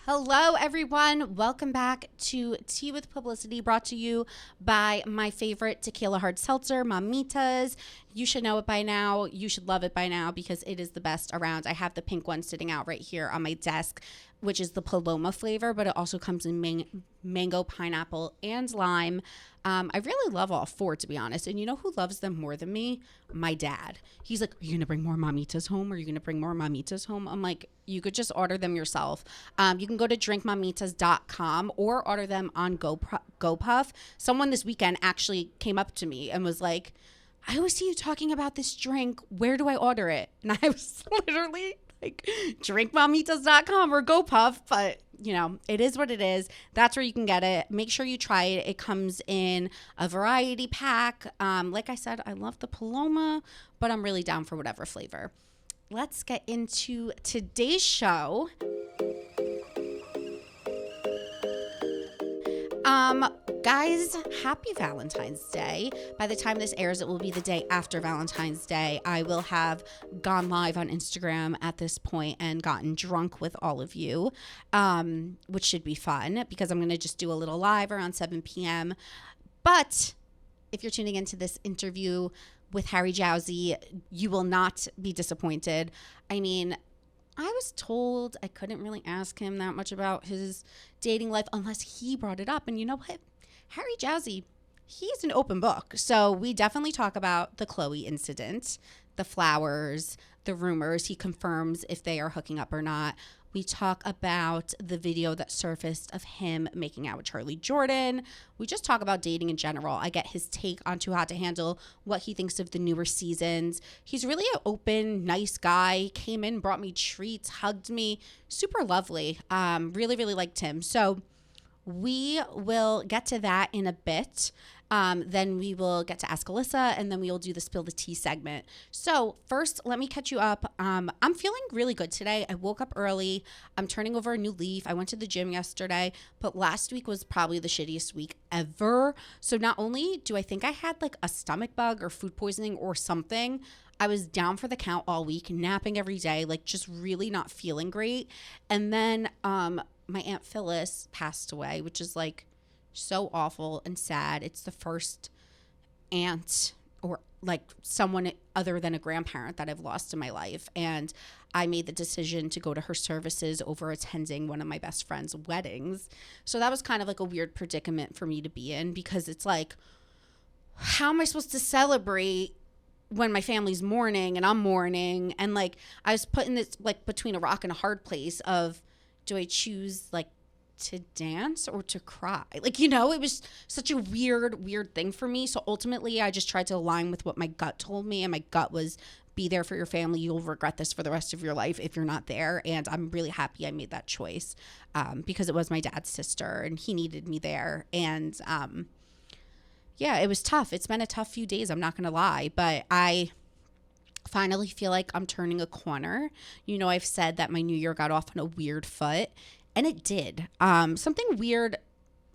Hello, everyone. Welcome back to Tea with Publicity, brought to you by my favorite tequila hard seltzer, Mamitas. You should know it by now. You should love it by now because it is the best around. I have the pink one sitting out right here on my desk, which is the Paloma flavor, but it also comes in mango, pineapple, and lime. I really love all four, to be honest. And you know who loves them more than me? My dad. He's like, are you going to bring more Mamitas home? Are you going to bring more Mamitas home? I'm like, you could just order them yourself. You can go to drinkmamitas.com or order them on GoPuff. Someone this weekend actually came up to me and was like, I always see you talking about this drink. Where do I order it? And I was literally like, drinkmamitas.com or GoPuff, but you know, it is what it is. That's where you can get it. Make sure you try it. It comes in a variety pack. Like I said, I love the Paloma, but I'm really down for whatever flavor. Let's get into today's show. Guys, happy Valentine's Day. By the time this airs, it will be the day after Valentine's Day. I will have gone live on Instagram at this point and gotten drunk with all of you, which should be fun because I'm going to just do a little live around 7 p.m. But if you're tuning into this interview with Harry Jowsey, you will not be disappointed. I mean, I was told I couldn't really ask him that much about his dating life unless he brought it up. And you know what? Harry Jowsey, he's an open book. So we definitely talk about the Khloe incident, the flowers, the rumors. He confirms if they are hooking up or not. We talk about the video that surfaced of him making out with Charly Jordan. We just talk about dating in general. I get his take on Too Hot to Handle, what he thinks of the newer seasons. He's really an open, nice guy. Came in, brought me treats, hugged me. Super lovely. Really, really liked him. So we will get to that in a bit. Then we will get to Ask Alyssa, and then we will do the Spill the Tea segment. So first, let me catch you up. I'm feeling really good today. I woke up early. I'm turning over a new leaf. I went to the gym yesterday, but last week was probably the shittiest week ever. So not only do I think I had like a stomach bug or food poisoning or something, I was down for the count all week, napping every day, like just really not feeling great. And then my Aunt Phyllis passed away, which is like so awful and sad. It's the first aunt or like someone other than a grandparent that I've lost in my life. And I made the decision to go to her services over attending one of my best friend's weddings. So that was kind of like a weird predicament for me to be in because it's like, how am I supposed to celebrate when my family's mourning and I'm mourning? And like, I was put in this like between a rock and a hard place of, do I choose like to dance or to cry? Like, you know, it was such a weird thing for me. So ultimately I just tried to align with what my gut told me, and my gut was, be there for your family. You'll regret this for the rest of your life if you're not there. And I'm really happy I made that choice because it was my dad's sister and he needed me there. And yeah, it was tough. It's been a tough few days, I'm not gonna lie, but I finally feel like I'm turning a corner. You know, I've said that my new year got off on a weird foot, and it did. Something weird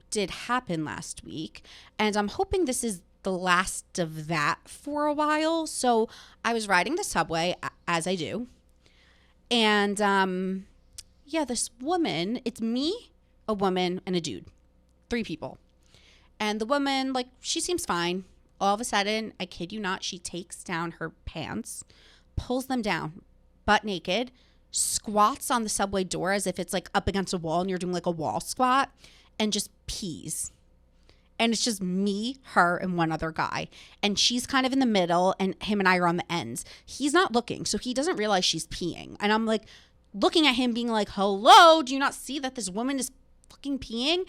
did happen last week, and I'm hoping this is the last of that for a while. So I was riding the subway, as I do, and yeah, this woman, it's me, a woman, and a dude, 3 people. And the woman, like, she seems fine. All of a sudden, I kid you not, she takes down her pants, pulls them down, butt naked, squats on the subway door as if it's like up against a wall and you're doing like a wall squat, and just pees. And it's just me, her, and one other guy. And she's kind of in the middle, and him and I are on the ends. He's not looking, so he doesn't realize she's peeing. And I'm like looking at him being like, hello, do you not see that this woman is fucking peeing?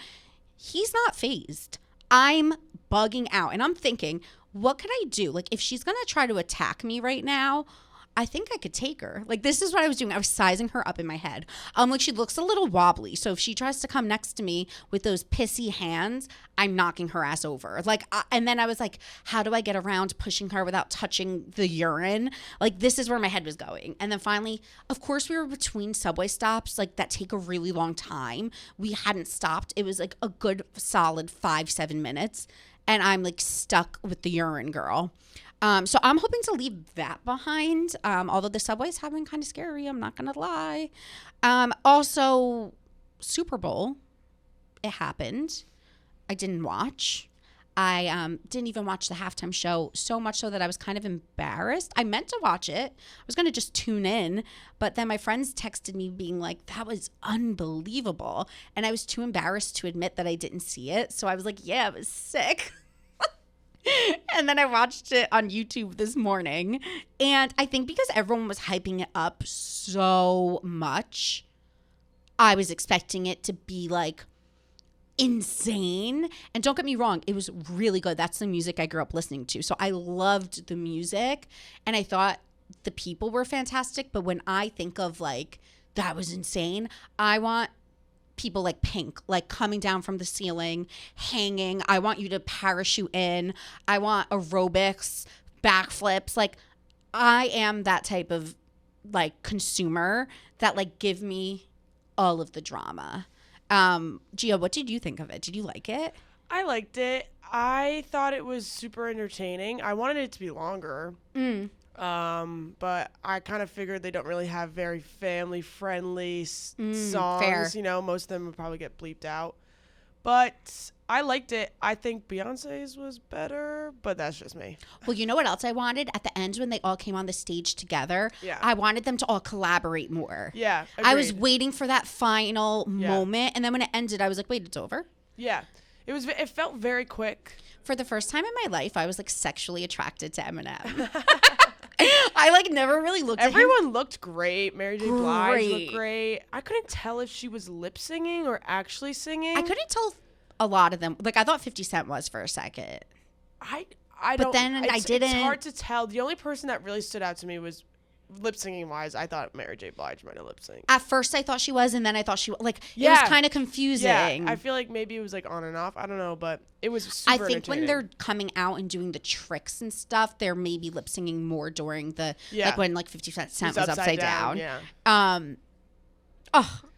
He's not fazed. I'm bugging out, and I'm thinking, what could I do? Like, if she's going to try to attack me right now, I think I could take her. Like, this is what I was doing. I was sizing her up in my head. Like, she looks a little wobbly. So if she tries to come next to me with those pissy hands, I'm knocking her ass over. Like, and then I was like, how do I get around pushing her without touching the urine? Like, this is where my head was going. And then finally, of course, we were between subway stops, like, that take a really long time. We hadn't stopped. It was like a good solid 5-7 minutes. And I'm like stuck with the urine girl. So I'm hoping to leave that behind. Although the subways have been kind of scary, I'm not going to lie. Also, Super Bowl, it happened. I didn't watch. I didn't even watch the halftime show, so much so that I was kind of embarrassed. I meant to watch it. I was going to just tune in, but then my friends texted me being like, that was unbelievable. And I was too embarrassed to admit that I didn't see it. So I was like, yeah, it was sick. And then I watched it on YouTube this morning. And I think because everyone was hyping it up so much, I was expecting it to be like insane. And don't get me wrong, it was really good. That's the music I grew up listening to. So I loved the music and I thought the people were fantastic. But when I think of like, that was insane, I want people like Pink, like coming down from the ceiling, hanging. I want you to parachute in. I want aerobics, backflips. Like, I am that type of like consumer that like give me all of the drama. Gia, what did you think of it? Did you like it? I liked it. I thought it was super entertaining. I wanted it to be longer. But I kind of figured they don't really have very family-friendly songs. Fair. You know, most of them would probably get bleeped out. But I liked it. I think Beyonce's was better, but that's just me. Well, you know what else I wanted? At the end when they all came on the stage together, Yeah. I wanted them to all collaborate more. Yeah, I was agreed. waiting for that final moment, and then when it ended, I was like, wait, it's over? Yeah. It felt very quick. For the first time in my life, I was like sexually attracted to Eminem. I like never really looked at him. Everyone looked great. Mary J. Blige looked great. I couldn't tell if she was lip singing or actually singing. I couldn't tell a lot of them. Like, I thought 50 Cent was for a second. I But don't. then I didn't. It's hard to tell. The only person that really stood out to me was lip singing wise. I thought Mary J. Blige might have lip synced. At first, I thought she was, and then I thought she was. Like, it Yeah. was kind of confusing. Yeah, I feel like maybe it was like on and off. I don't know, but it was super I think when entertaining. they're coming out and doing the tricks and stuff, they're maybe lip singing more during the like when like 50 Cent It was upside down. Yeah.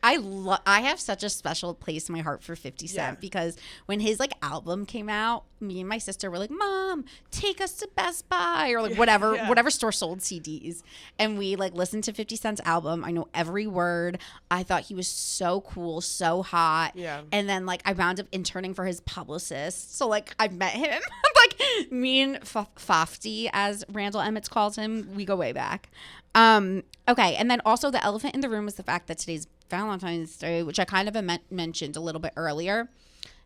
I have such a special place in my heart for 50 Cent because when his like album came out, me and my sister were like, Mom, take us to Best Buy or like whatever store sold CDs. And we like listened to 50 Cent's album. I know every word. I thought he was so cool, so hot. Yeah. And then like I wound up interning for his publicist. So like I met him. Like me and Fafty, as Randall Emmett calls him, we go way back. Okay, and then also the elephant in the room is the fact that today's Valentine's Day, which I kind of mentioned a little bit earlier.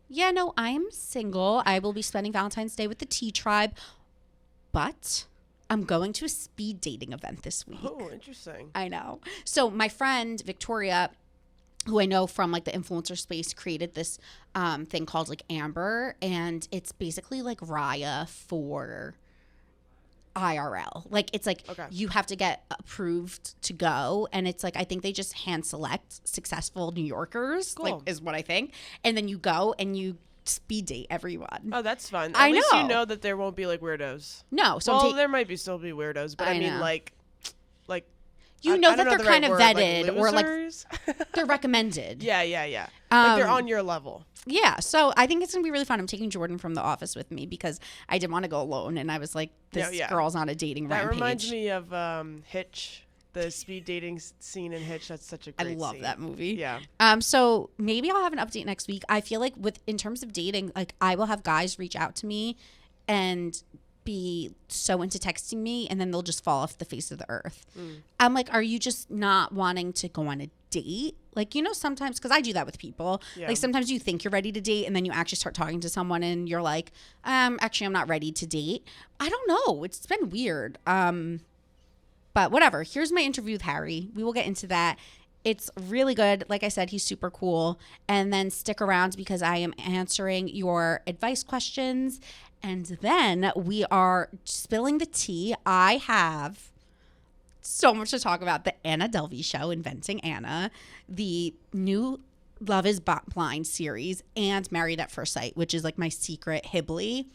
Yeah, no, I'm single. I will be spending Valentine's Day with the T Tribe, but I'm going to a speed dating event this week. Oh, interesting. I know. So my friend Victoria, who I know from like the influencer space, created this thing called like Amber, and it's basically like Raya for IRL. Like it's like you have to get approved to go, and it's like I think they just hand select successful New Yorkers, like is what I think, and then you go and you speed date everyone. Oh, that's fun. At least you know that there won't be like weirdos. No, so there might still be weirdos, but I mean like you know that they're kind of right vetted or like they're recommended. Yeah. Like they're on your level. Yeah, so I think it's going to be really fun. I'm taking Jordan from the office with me because I didn't want to go alone, and I was like, this girl's on a dating rampage. That reminds me of Hitch, the speed dating scene in Hitch. That's such a great scene. I love that movie. Yeah. So maybe I'll have an update next week. I feel like in terms of dating, like I will have guys reach out to me and be so into texting me, and then they'll just fall off the face of the earth. I'm like, are you just not wanting to go on a date? Like, you know, sometimes, because I do that with people, like sometimes you think you're ready to date and then you actually start talking to someone and you're like, actually I'm not ready to date. I don't know, it's been weird. But whatever, here's my interview with Harry. We will get into that. It's really good. Like I said, he's super cool. And then stick around because I am answering your advice questions. And then we are spilling the tea. I have so much to talk about. The Anna Delvey show, Inventing Anna, the new Love is Blind series, and Married at First Sight, which is like my secret Hibly.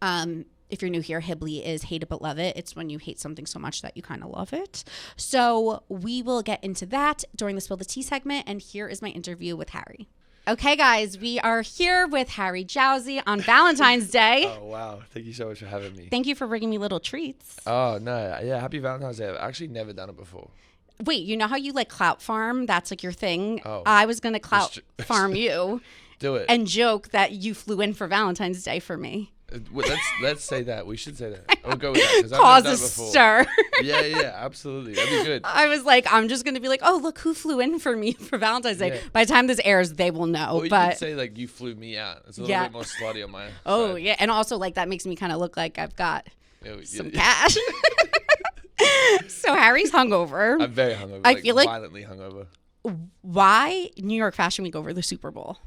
If you're new here, Hibly is hate it but love it. It's when you hate something so much that you kind of love it. So we will get into that during the Spill the Tea segment. And here is my interview with Harry. Okay, guys, we are here with Harry Jowsey on Valentine's Day. Oh, wow. Thank you so much for having me. Thank you for bringing me little treats. Oh, no. Yeah, happy Valentine's Day. I've actually never done it before. Wait, you know how you like clout farm? That's like your thing. Oh. I was gonna clout farm you. Do it. And joke that you flew in for Valentine's Day for me. Let's say that. We should say that. I'll go with that. 'Cause Cause I've a done that before. stir. Yeah, absolutely. That'd be good. I was like, I'm just gonna be like, oh, look who flew in for me for Valentine's Day. Yeah. By the time this airs, they will know. Or you but could say like you flew me out. It's a little bit more slutty on my oh side. yeah, and also like that makes me kind of look like I've got some Yeah. cash. So Harry's hungover. I'm very hungover. I feel like violently hungover. Why New York Fashion Week over the Super Bowl?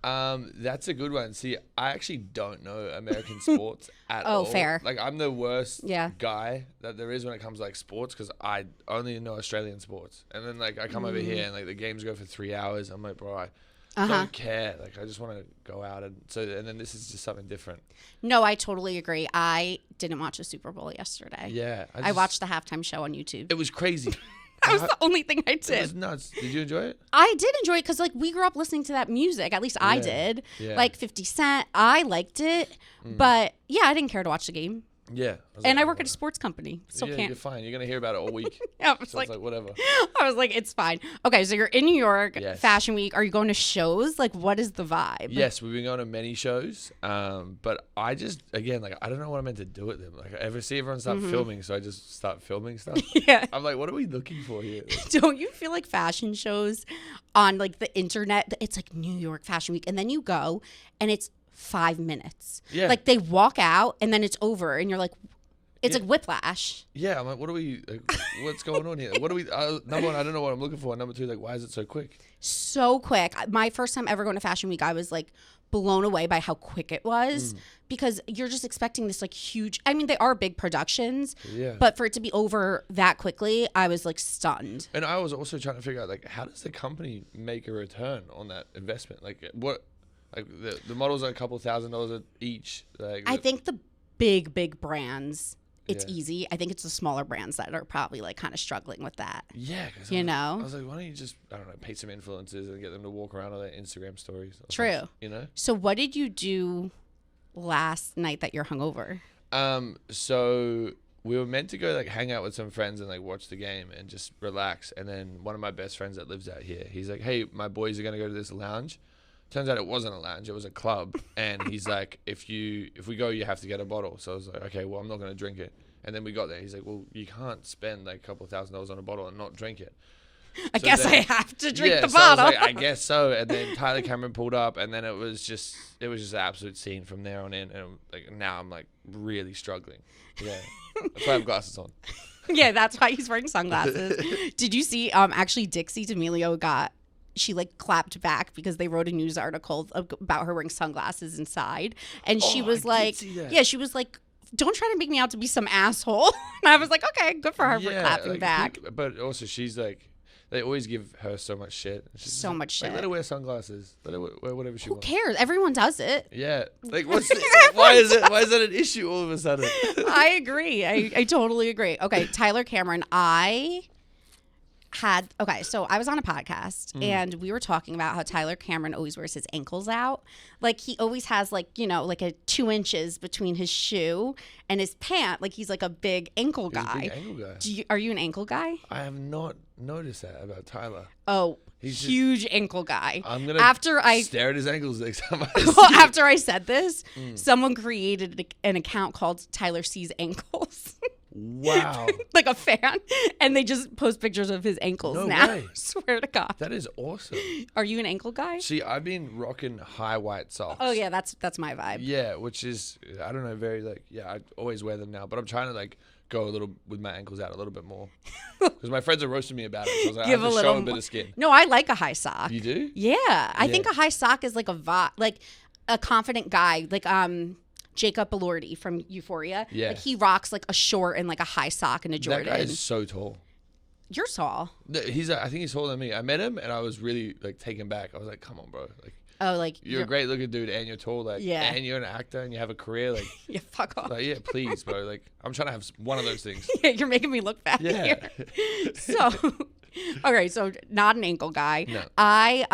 That's a good one. See, I actually don't know American sports at all. Oh, fair. Like, I'm the worst Yeah. guy that there is when it comes to like sports because I only know Australian sports. And then like I come over here and like the games go for 3 hours. I'm like, bro, I don't care. Like, I just want to go out and then this is just something different. No, I totally agree. I didn't watch the Super Bowl yesterday. Yeah, I watched the halftime show on YouTube. It was crazy. That was the only thing I It did. was nuts. Did you enjoy it? I did enjoy it because like we grew up listening to that music. At least I did. Yeah. Like 50 Cent. I liked it. But yeah, I didn't care to watch the game. Yeah. And I work at a sports company. So yeah, can't. you're fine. You're gonna hear about it all week. Yeah, I was So like, it's like whatever. I was like, it's fine. Okay, so you're in New York, Yes. Fashion Week. Are you going to shows? Like, what is the vibe? Yes, we've been going to many shows, but I just, again, like, I don't know what I'm meant to do at them. Like, I ever see everyone start filming, so I just start filming stuff. Yeah. I'm like, what are we looking for here? Don't you feel like fashion shows on like the internet? It's like New York Fashion Week, and then you go, and it's 5 minutes. Yeah. Like they walk out, and then it's over, and you're like, it's Yeah. like whiplash. Yeah, I'm like, what are we, like, what's going on here? What are we, number one, I don't know what I'm looking for. Number two, like, why is it so quick? So quick. My first time ever going to Fashion Week, I was like blown away by how quick it was because you're just expecting this like huge. I mean, they are big productions, Yeah. but for it to be over that quickly, I was like stunned. And I was also trying to figure out, like, how does the company make a return on that investment? Like, what, like, the models are a couple $1,000s each. Like, I think the big brands, it's Yeah. easy. I think it's the smaller brands that are probably like kind of struggling with that. yeah, cause You I know? was like, why don't you just, I don't know, pay some influencers and get them to walk around on their Instagram stories? Or True. something, you know? So what did you do last night that you're hungover? So we were meant to go like hang out with some friends and like watch the game and just relax. And then one of my best friends that lives out here, he's like, hey, my boys are gonna go to this lounge. Turns out it wasn't a lounge, it was a club. And he's like, if we go, you have to get a bottle. So I was like, okay, well, I'm not gonna drink it. And then we got there. He's like, well, you can't spend like a couple $1,000s on a bottle and not drink it. I So guess then- I have to drink the so I was bottle. like, I guess so. And then Tyler Cameron pulled up, and then it was just an absolute scene from there on in. And like now I'm like really struggling. Yeah, that's why I have glasses on. Yeah, that's why he's wearing sunglasses. Did you see? Actually, Dixie D'Amelio she like clapped back because they wrote a news article about her wearing sunglasses inside, and she Oh, was I did like, see that. yeah, she was like, don't try to make me out to be some asshole. And I was like, okay, good for her for clapping like, back. But also, she's like, they always give her so much shit. She's So like, much shit. Let her wear sunglasses. Let her wear whatever she Who wants. cares? Everyone does it. Yeah, like why is that an issue all of a sudden? I agree. I totally agree. Okay, Tyler Cameron, so I was on a podcast and we were talking about how Tyler Cameron always wears his ankles out. Like he always has like, you know, like a 2 inches between his shoe and his pant. Like he's like a big ankle He's a guy. big ankle guy. Are you an ankle guy? I have not noticed that about Tyler. Oh, He's just- huge ankle guy. I'm gonna stare at his ankles next time I see Well, him. after I said this, someone created an account called Tyler Sees Ankles. Wow, Like a fan, and they just post pictures of his ankles No now. way. Swear to God. that is awesome. Are you an ankle guy? See, I've been rocking high white socks. Oh yeah, that's my vibe. Yeah, which is, I don't know, very like, yeah, I always wear them now, but I'm trying to like go a little with my ankles out a little bit more because my friends are roasting me about it. So I was like, Give I have a to show little a bit more. of skin. No, I like a high sock. You do? Yeah, I think Yeah. a high sock is like a vibe, like a confident guy, like Jacob Elordi from Euphoria. Yeah. Like he rocks like a short and like a high sock and a Jordan. That guy is so tall. You're tall. I think he's taller than me. I met him and I was really like taken back. I was like, come on, bro. Like, Oh, like you're a great looking dude and you're tall. Like, Yeah. and you're an actor and you have a career. Like, Yeah, fuck off. like, yeah, please, bro. Like, I'm trying to have one of those things. Yeah, you're making me look bad Yeah. here. So, okay, so not an ankle guy. No. I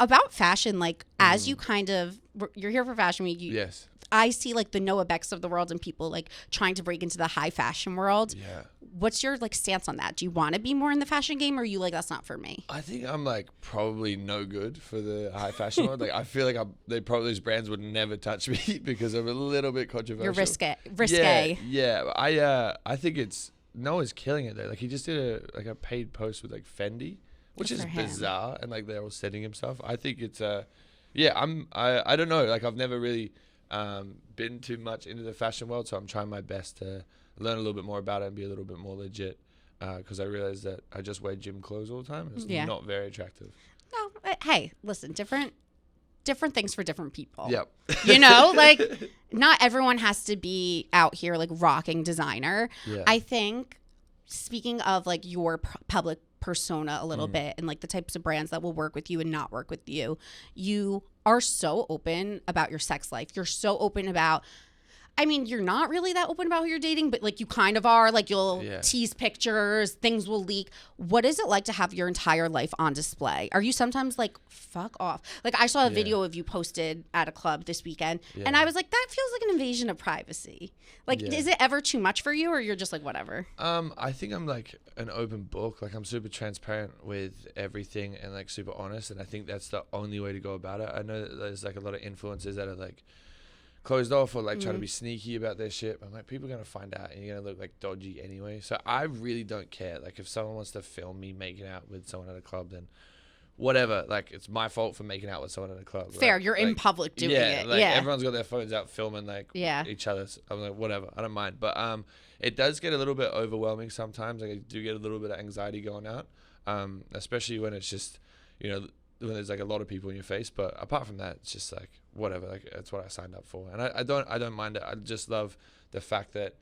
about fashion, like as you kind of you're here for Fashion Week. Yes. I see like the Noah Becks of the world and people like trying to break into the high fashion world. Yeah. What's your like stance on that? Do you want to be more in the fashion game, or are you like, that's not for me? I think I'm like probably no good for the high fashion world. Like I feel like those brands would never touch me because I'm a little bit controversial. You're risque. Yeah. I think Noah's killing it though. Like he just did a paid post with like Fendi, which Good is for him. bizarre, and like they're all setting himself. I think it's I don't know. Like I've never really been too much into the fashion world, so I'm trying my best to learn a little bit more about it and be a little bit more legit. Because I realized that I just wear gym clothes all the time, and it's not very attractive. No, but hey, listen, different things for different people. Yep. You know, like not everyone has to be out here like rocking designer. Yeah. I think speaking of like your public persona a little bit and like the types of brands that will work with you and not work with you, you are so open about your sex life. You're so open about, I mean, you're not really that open about who you're dating, but like you kind of are. Like you'll tease pictures, things will leak. What is it like to have your entire life on display? Are you sometimes like, fuck off? Like I saw a video of you posted at a club this weekend and I was like, that feels like an invasion of privacy. Like, is it ever too much for you, or you're just like, whatever? I think I'm like an open book. Like I'm super transparent with everything and like super honest. And I think that's the only way to go about it. I know that there's like a lot of influencers that are like closed off or like trying to be sneaky about their shit. I'm like, people are going to find out and you're going to look like dodgy anyway. So I really don't care. Like if someone wants to film me making out with someone at a club, then whatever. Like it's my fault for making out with someone at a club. Fair. Right? You're like, in public doing it. Like everyone's got their phones out filming like Yeah. each other. I'm like, whatever. I don't mind. But it does get a little bit overwhelming sometimes. Like I do get a little bit of anxiety going out, especially when it's just, you know, when there's like a lot of people in your face. But apart from that, it's just like whatever. Like that's what I signed up for, and I don't mind it. I just love the fact that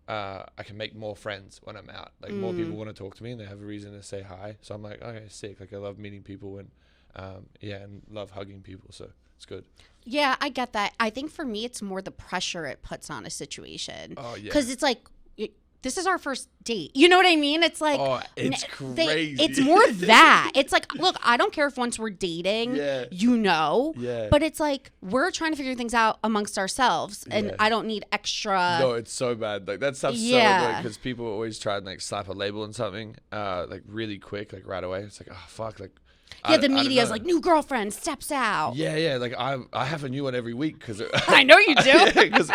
I can make more friends when I'm out. Like more people want to talk to me and they have a reason to say hi. So I'm like, okay, sick. Like I love meeting people and and love hugging people. So it's good. Yeah, I get that. I think for me, it's more the pressure it puts on a situation. Oh yeah. Because it's like, this is our first date. You know what I mean? It's like, it's crazy. It's more that. It's like, look, I don't care if once we're dating, you know. Yeah. But it's like, we're trying to figure things out amongst ourselves. And I don't need extra. No, it's so bad. Like that stuff's so annoying because people always try and like slap a label on something like really quick, like right away. It's like, oh, fuck. Like, yeah, the media's like, new girlfriend steps out. Yeah. Like I have a new one every week because I know you do. Because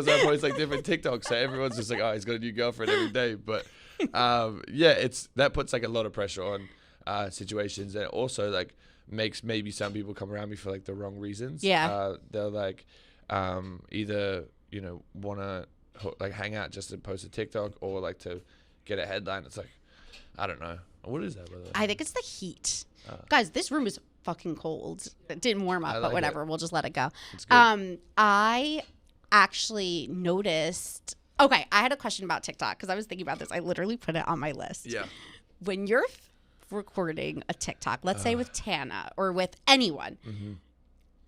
I post like different TikToks, so everyone's just like, oh, he's got a new girlfriend every day. But it's that puts like a lot of pressure on situations, and it also like makes maybe some people come around me for like the wrong reasons. Yeah. They'll like either want to like hang out just to post a TikTok or like to get a headline. It's like, I don't know. What is that, by the way? I think it's the heat. Guys, this room is fucking cold. It didn't warm up, but whatever. We'll just let it go. I actually noticed. Okay, I had a question about TikTok because I was thinking about this. I literally put it on my list. Yeah. When you're recording a TikTok, let's say with Tana or with anyone,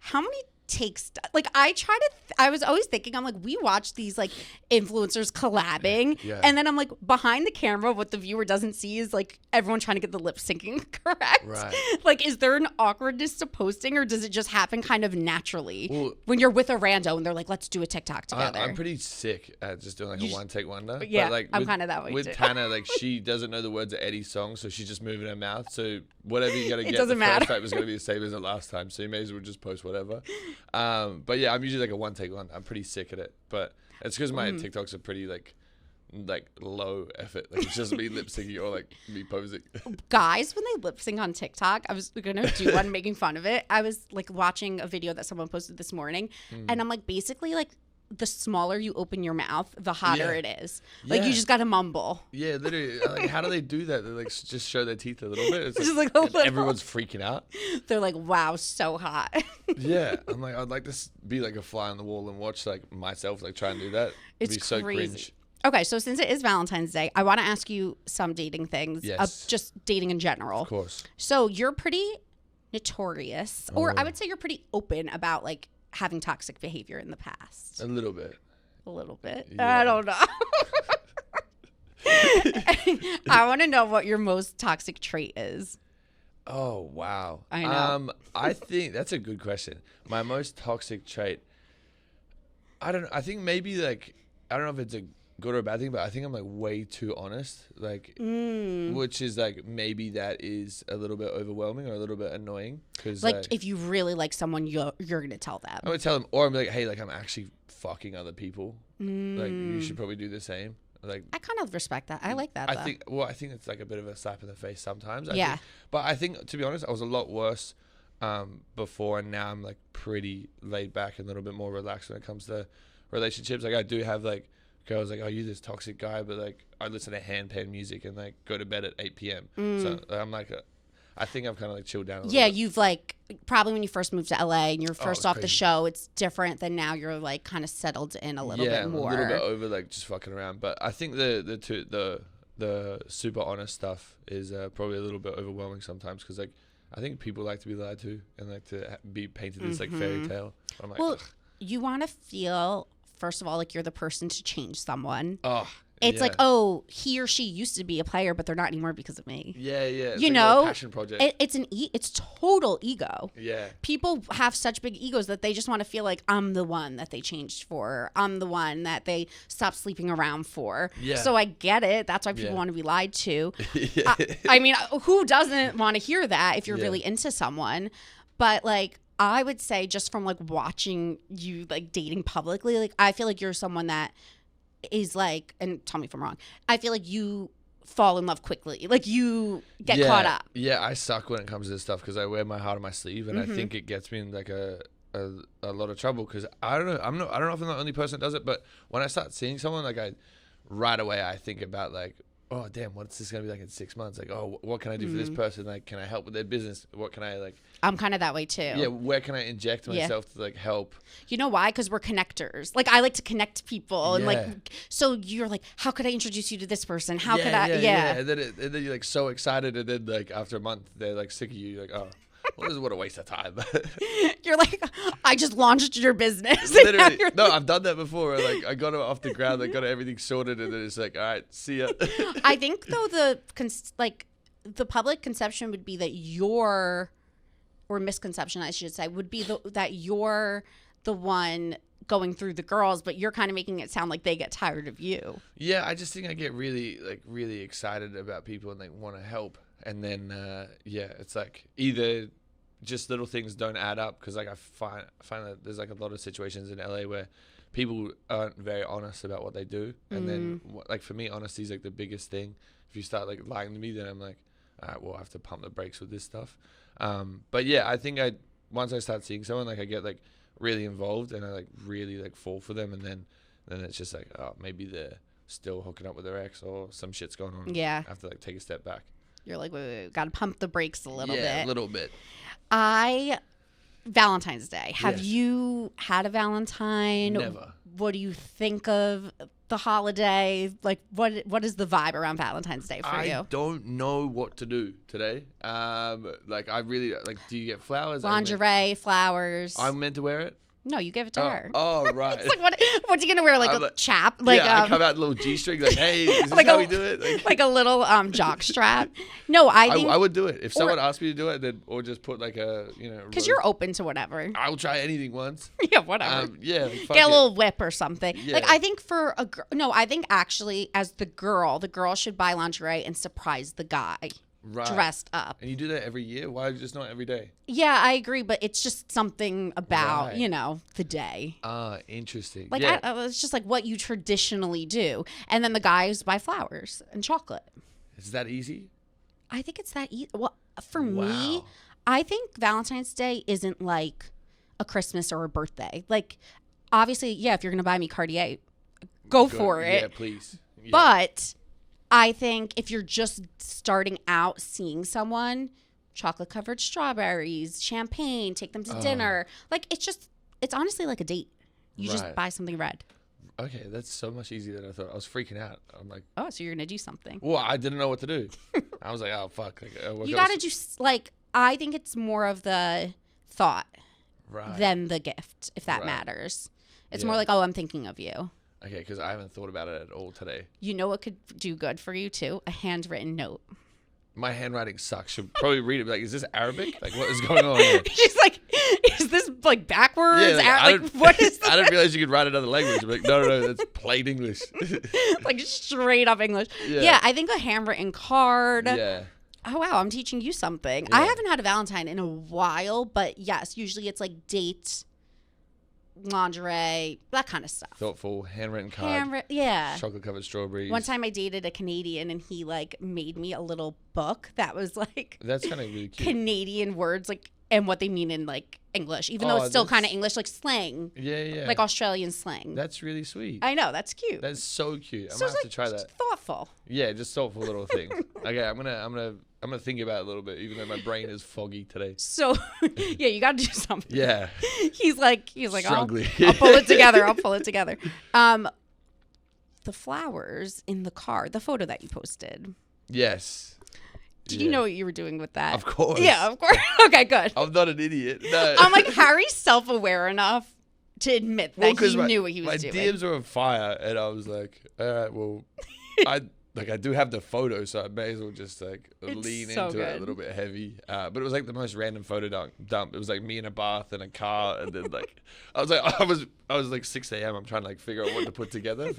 how many takes? Like I was always thinking, I'm like, we watch these like influencers collabing, and then I'm like, behind the camera, what the viewer doesn't see is like everyone trying to get the lip syncing correct. Right. Like, is there an awkwardness to posting, or does it just happen kind of naturally when you're with a rando and they're like, let's do a TikTok together? I'm pretty sick at just doing like a one take wonder. Yeah, but like I'm kind of that way with too. Tana, like she doesn't know the words of Eddie's song, so she's just moving her mouth. So whatever you gotta get, doesn't the matter. first time is gonna be the same as the last time. So you may as well just post whatever. But yeah, I'm usually like a one take one. I'm pretty sick at it, but it's because my TikToks are pretty like low effort. Like it's just me lip syncing or like me posing. Guys, when they lip sync on TikTok, I was gonna do one making fun of it. I was like watching a video that someone posted this morning, and I'm like, basically like, the smaller you open your mouth, the hotter it is. Like you just gotta mumble. Yeah, literally. Like, how do they do that? They like just show their teeth a little bit. It's Just like a little. everyone's freaking out. They're like, wow, so hot. Yeah, I'm like, I'd like to be like a fly on the wall and watch like myself like try and do that. It'd be so crazy. cringe. Okay, so since it is Valentine's Day, I want to ask you some dating things. Yes. Just dating in general. Of course. So you're pretty notorious, or I would say you're pretty open about like having toxic behavior in the past. A little bit. A little bit. Yeah. I don't know. I want to know what your most toxic trait is. Oh, wow. I know. I think that's a good question. My most toxic trait, I don't know. I think maybe like, I don't know if it's a good or a bad thing, but I think I'm like way too honest. Like, which is like, maybe that is a little bit overwhelming or a little bit annoying. Cause Like, if you really like someone, you're going to tell them. I would tell them, or I'm like, hey, like I'm actually fucking other people. Like you should probably do the same. Like, I kind of respect that. I like that. I think it's like a bit of a slap in the face sometimes. Yeah. But I think, to be honest, I was a lot worse before, and now I'm like pretty laid back and a little bit more relaxed when it comes to relationships. Like I do have like girls like, oh, you this toxic guy, but like I listen to handpan music and like go to bed at 8 p.m. So I'm like, I think I've kind of like chilled down a little bit. You've like, probably when you first moved to LA and you're first off the crazy. show, it's different than now. You're like kind of settled in a little bit more. A little bit over like just fucking around. But I think the super honest stuff is probably a little bit overwhelming sometimes, because like I think people like to be lied to and like to be painted this like fairy tale. I'm like, Well, ugh. you want to feel, first of all, like you're the person to change someone. Oh, It's like, oh, he or she used to be a player, but they're not anymore because of me. Yeah. It's You like know, a passion project. It's total ego. Yeah. People have such big egos that they just want to feel like I'm the one that they changed for. I'm the one that they stopped sleeping around for. Yeah. So I get it. That's why people Yeah. want to be lied to. I mean, who doesn't want to hear that if you're Yeah. really into someone? But like, I would say just from like watching you like dating publicly, like I feel like you're someone that is like, and tell me if I'm wrong, I feel like you fall in love quickly. Like you get caught up. Yeah, I suck when it comes to this stuff because I wear my heart on my sleeve, and I think it gets me in like a lot of trouble, because I don't know. I don't know if I'm the only person that does it, but when I start seeing someone, like right away I think about like, oh damn, what's this gonna be like in 6 months? Like, oh, what can I do for this person? Like, can I help with their business? What can I like? I'm kind of that way too. Yeah, where can I inject myself to like help? You know why? Because we're connectors. Like I like to connect people, and Yeah. like, so you're like, how could I introduce you to this person? How could I? And then you're like so excited, and then like after a month they're like sick of you. You're like, oh, well, this is what a waste of time. You're like, I just launched your business. Literally, no, I've done that before. Where, like I got it off the ground, like got everything sorted, and then it's like, all right, see ya. I think though the public conception would be that or misconception, I should say, would be that you're the one going through the girls, but you're kind of making it sound like they get tired of you. Yeah, I just think I get really excited about people and like want to help, and then it's like either just little things don't add up, because like I find that there's like a lot of situations in LA where people aren't very honest about what they do, and then like for me, honesty is like the biggest thing. If you start like lying to me, then I'm like, all right, well, I have to pump the brakes with this stuff. But yeah, I think once I start seeing someone, like I get like really involved, and I like really like fall for them, and then it's just like, oh, maybe they're still hooking up with their ex or some shit's going on. Yeah. I have to like take a step back. You're like, wait, got to pump the brakes a little bit. Yeah, a little bit. Valentine's Day. Have Yes. you had a Valentine? Never. What do you think of the holiday? Like, what is the vibe around Valentine's Day for you? I don't know what to do today. Like I really like. Do you get flowers? Lingerie, flowers. I'm meant to wear it. No, you give it to her. Oh, right. It's like, what's he gonna wear? Like I'm a like- chap? Like I come out in a little G-string, like, hey, is this like how we do it? like a little jock strap. No, I think I would do it if someone asked me to do it, then or just put like a because you're open to whatever. I'll try anything once. Yeah, whatever. Yeah, like, fuck Get a it. little whip or something. Yeah. Like I think for a girl, no, I think actually as the girl should buy lingerie and surprise the guy Right. dressed up. And you do that every year? Why just not every day? Yeah, I agree, but it's just something about Right. the day. Interesting. Like yeah. it's just like what you traditionally do, and then the guys buy flowers and chocolate. Is that easy? I think it's that easy. Well, for me, Wow. I think Valentine's Day isn't like a Christmas or a birthday. Like, obviously, yeah, if you're going to buy me Cartier, go for it. Yeah, please. Yeah. But I think if you're just starting out seeing someone, chocolate covered strawberries, champagne, take them to dinner. Like, it's honestly like a date. You just Right. buy something red. Okay, that's so much easier than I thought. I was freaking out. I'm like, Oh, so you're going to do something. well, I didn't know what to do. I was like, oh, fuck. Like, You got to do, like, I think it's more of the thought right. than the gift, if that Right. matters. It's Yeah. more like, oh, I'm thinking of you. Okay, because I haven't thought about it at all today. You know what could do good for you, too? A handwritten note. My handwriting sucks. Should probably read it. Be like, is this Arabic? Like, what is going on here? He's is this like backwards? Yeah, What is this? I didn't realize you could write another language. I'm like, no, that's plain English. Like straight up English. Yeah, I think a handwritten card. Yeah. Oh, wow, I'm teaching you something. Yeah. I haven't had a Valentine in a while, but yes, usually it's like date, lingerie, that kind of stuff. Thoughtful, handwritten card. Yeah. Chocolate-covered strawberries. One time I dated a Canadian and he like made me a little book that was like That's kind of really cute. Canadian words like and what they mean in like English, even though it's still kind of English, like slang. Yeah. Like Australian slang. That's really sweet. I know, that's cute. That's so cute. So I'm gonna have to try just that. thoughtful. Yeah, just thoughtful little things. Okay, I'm gonna think about it a little bit, even though my brain is foggy today. So yeah, you gotta do something. Yeah. He's like struggling. I'll pull it together. The flowers in the car, the photo that you posted. Yes. Did you know what you were doing with that? Of course. Yeah, of course. Okay, good. I'm not an idiot. No. I'm like, Harry's self-aware enough to admit that he knew what he was doing. My DMs were on fire, and I was like, all right, well, I do have the photo, so I may as well just like lean so into good. it a little bit heavy. But it was like the most random photo dump. It was like me in a bath and a car, and then like I was like 6 a.m. I'm trying to like figure out what to put together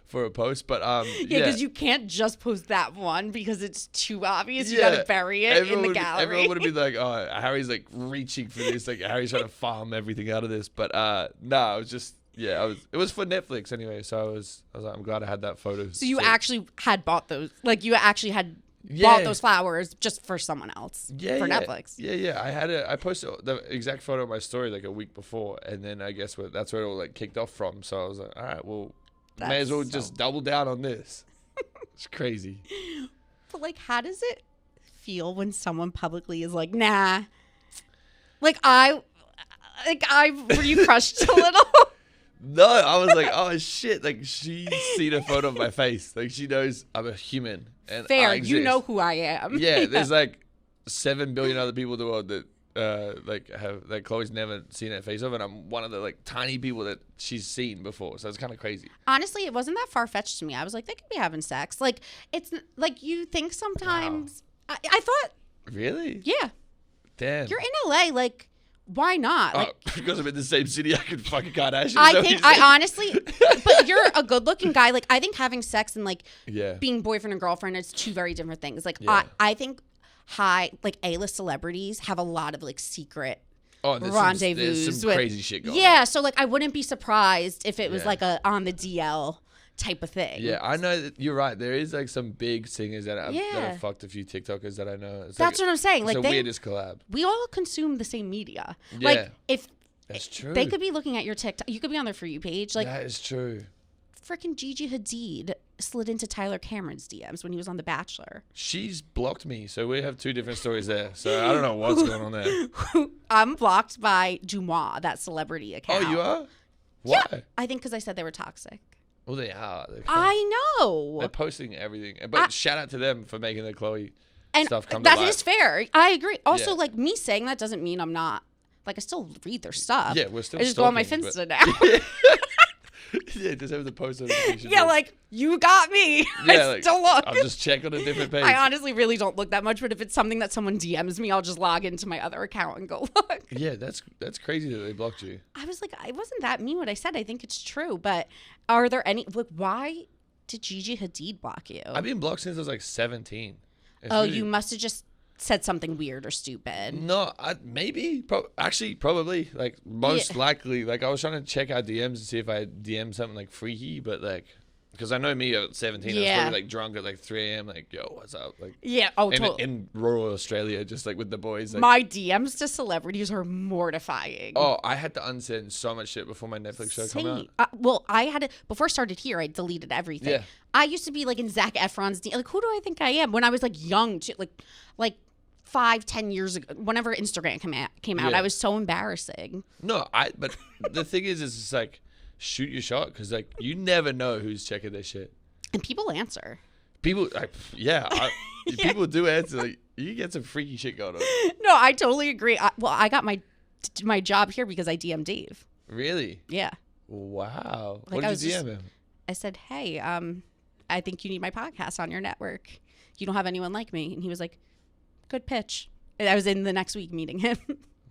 for a post. But yeah, because you can't just post that one because it's too obvious. You gotta bury it in the gallery. Everyone would be like, oh, Harry's like reaching for this. Like Harry's trying to farm everything out of this. But no, it was just. Yeah, it was for Netflix anyway, so I was like, I'm glad I had that photo. So you actually had bought those, like you actually had bought those flowers just for someone else for Netflix. Yeah. I posted the exact photo of my story like a week before, and then I guess that's where it all like kicked off from. So I was like, all right, well, may as well just double down on this. It's crazy. But like, how does it feel when someone publicly is like, nah? Like were you crushed a little? No, I was like, oh shit! Like she's seen a photo of my face. Like she knows I'm a human and fair. I exist. You know who I am. Yeah, there's like 7 billion other people in the world that Khloe's never seen that face of, and I'm one of the like tiny people that she's seen before. So it's kind of crazy. Honestly, it wasn't that far fetched to me. I was like, they could be having sex. Like it's like you think sometimes. Wow. I thought. Really? Yeah. Damn. You're in LA, like. Why not? Like, because I'm in the same city, I could fuck a Kardashian. I honestly, but you're a good-looking guy. Like, I think having sex and like being boyfriend and girlfriend is two very different things. Like, I think A-list celebrities have a lot of like secret rendezvous. There's some crazy shit going on. Yeah, so like I wouldn't be surprised if it was like a on the DL type of thing. Yeah, I know that you're right. There is like some big singers that have fucked a few TikTokers that I know. That's what I'm saying. It's like the weirdest collab. We all consume the same media. Yeah, like if that's true. They could be looking at your TikTok. You could be on their For You page. Like that is true. Freaking Gigi Hadid slid into Tyler Cameron's DMs when he was on The Bachelor. She's blocked me, so we have two different stories there. So I don't know what's going on there. I'm blocked by Dumois, that celebrity account. Oh, you are? Why? Yeah, I think because I said they were toxic. Well, they are. I know. They're posting everything. But shout out to them for making the Khloe stuff come to life. That is fair. I agree. Also, like, me saying that doesn't mean I'm not. Like, I still read their stuff. Yeah, we're still I just go on my Finsta now. Yeah, just have the post notification. Yeah, like, you got me. Yeah, I still look. I'll just check on a different page. I honestly really don't look that much, but if it's something that someone DMs me, I'll just log into my other account and go look. Yeah, that's crazy that they blocked you. I was like, I wasn't that mean what I said. I think it's true. But are there any, like, why did Gigi Hadid block you? I've been blocked since I was like 17. You must have just said something weird or stupid. No, maybe. Probably. Like, most likely. Like, I was trying to check our DMs to see if I DM'd something, like, freaky, but, like, because I know me at 17, I was probably, like, drunk at, like, 3 a.m., like, yo, what's up? Like, totally. In rural Australia, just, like, with the boys. Like, my DMs to celebrities are mortifying. Oh, I had to unsend so much shit before my Netflix show came out. Well, I had to, before I started here, I deleted everything. Yeah. I used to be, like, in Zac Efron's DM. Like, who do I think I am? When I was, like, young, too, like 5-10 years ago, whenever Instagram came out, I was so embarrassing. No, but the thing is it's like, shoot your shot, because like you never know who's checking their shit, and people answer. People, people do answer. Like, you get some freaky shit going on. No, I totally agree. I got my job here because I DM'd Dave. Really? Yeah. Wow. Like, what did you DM him? I said, hey, I think you need my podcast on your network. You don't have anyone like me. And he was like, good pitch. And I was in the next week meeting him.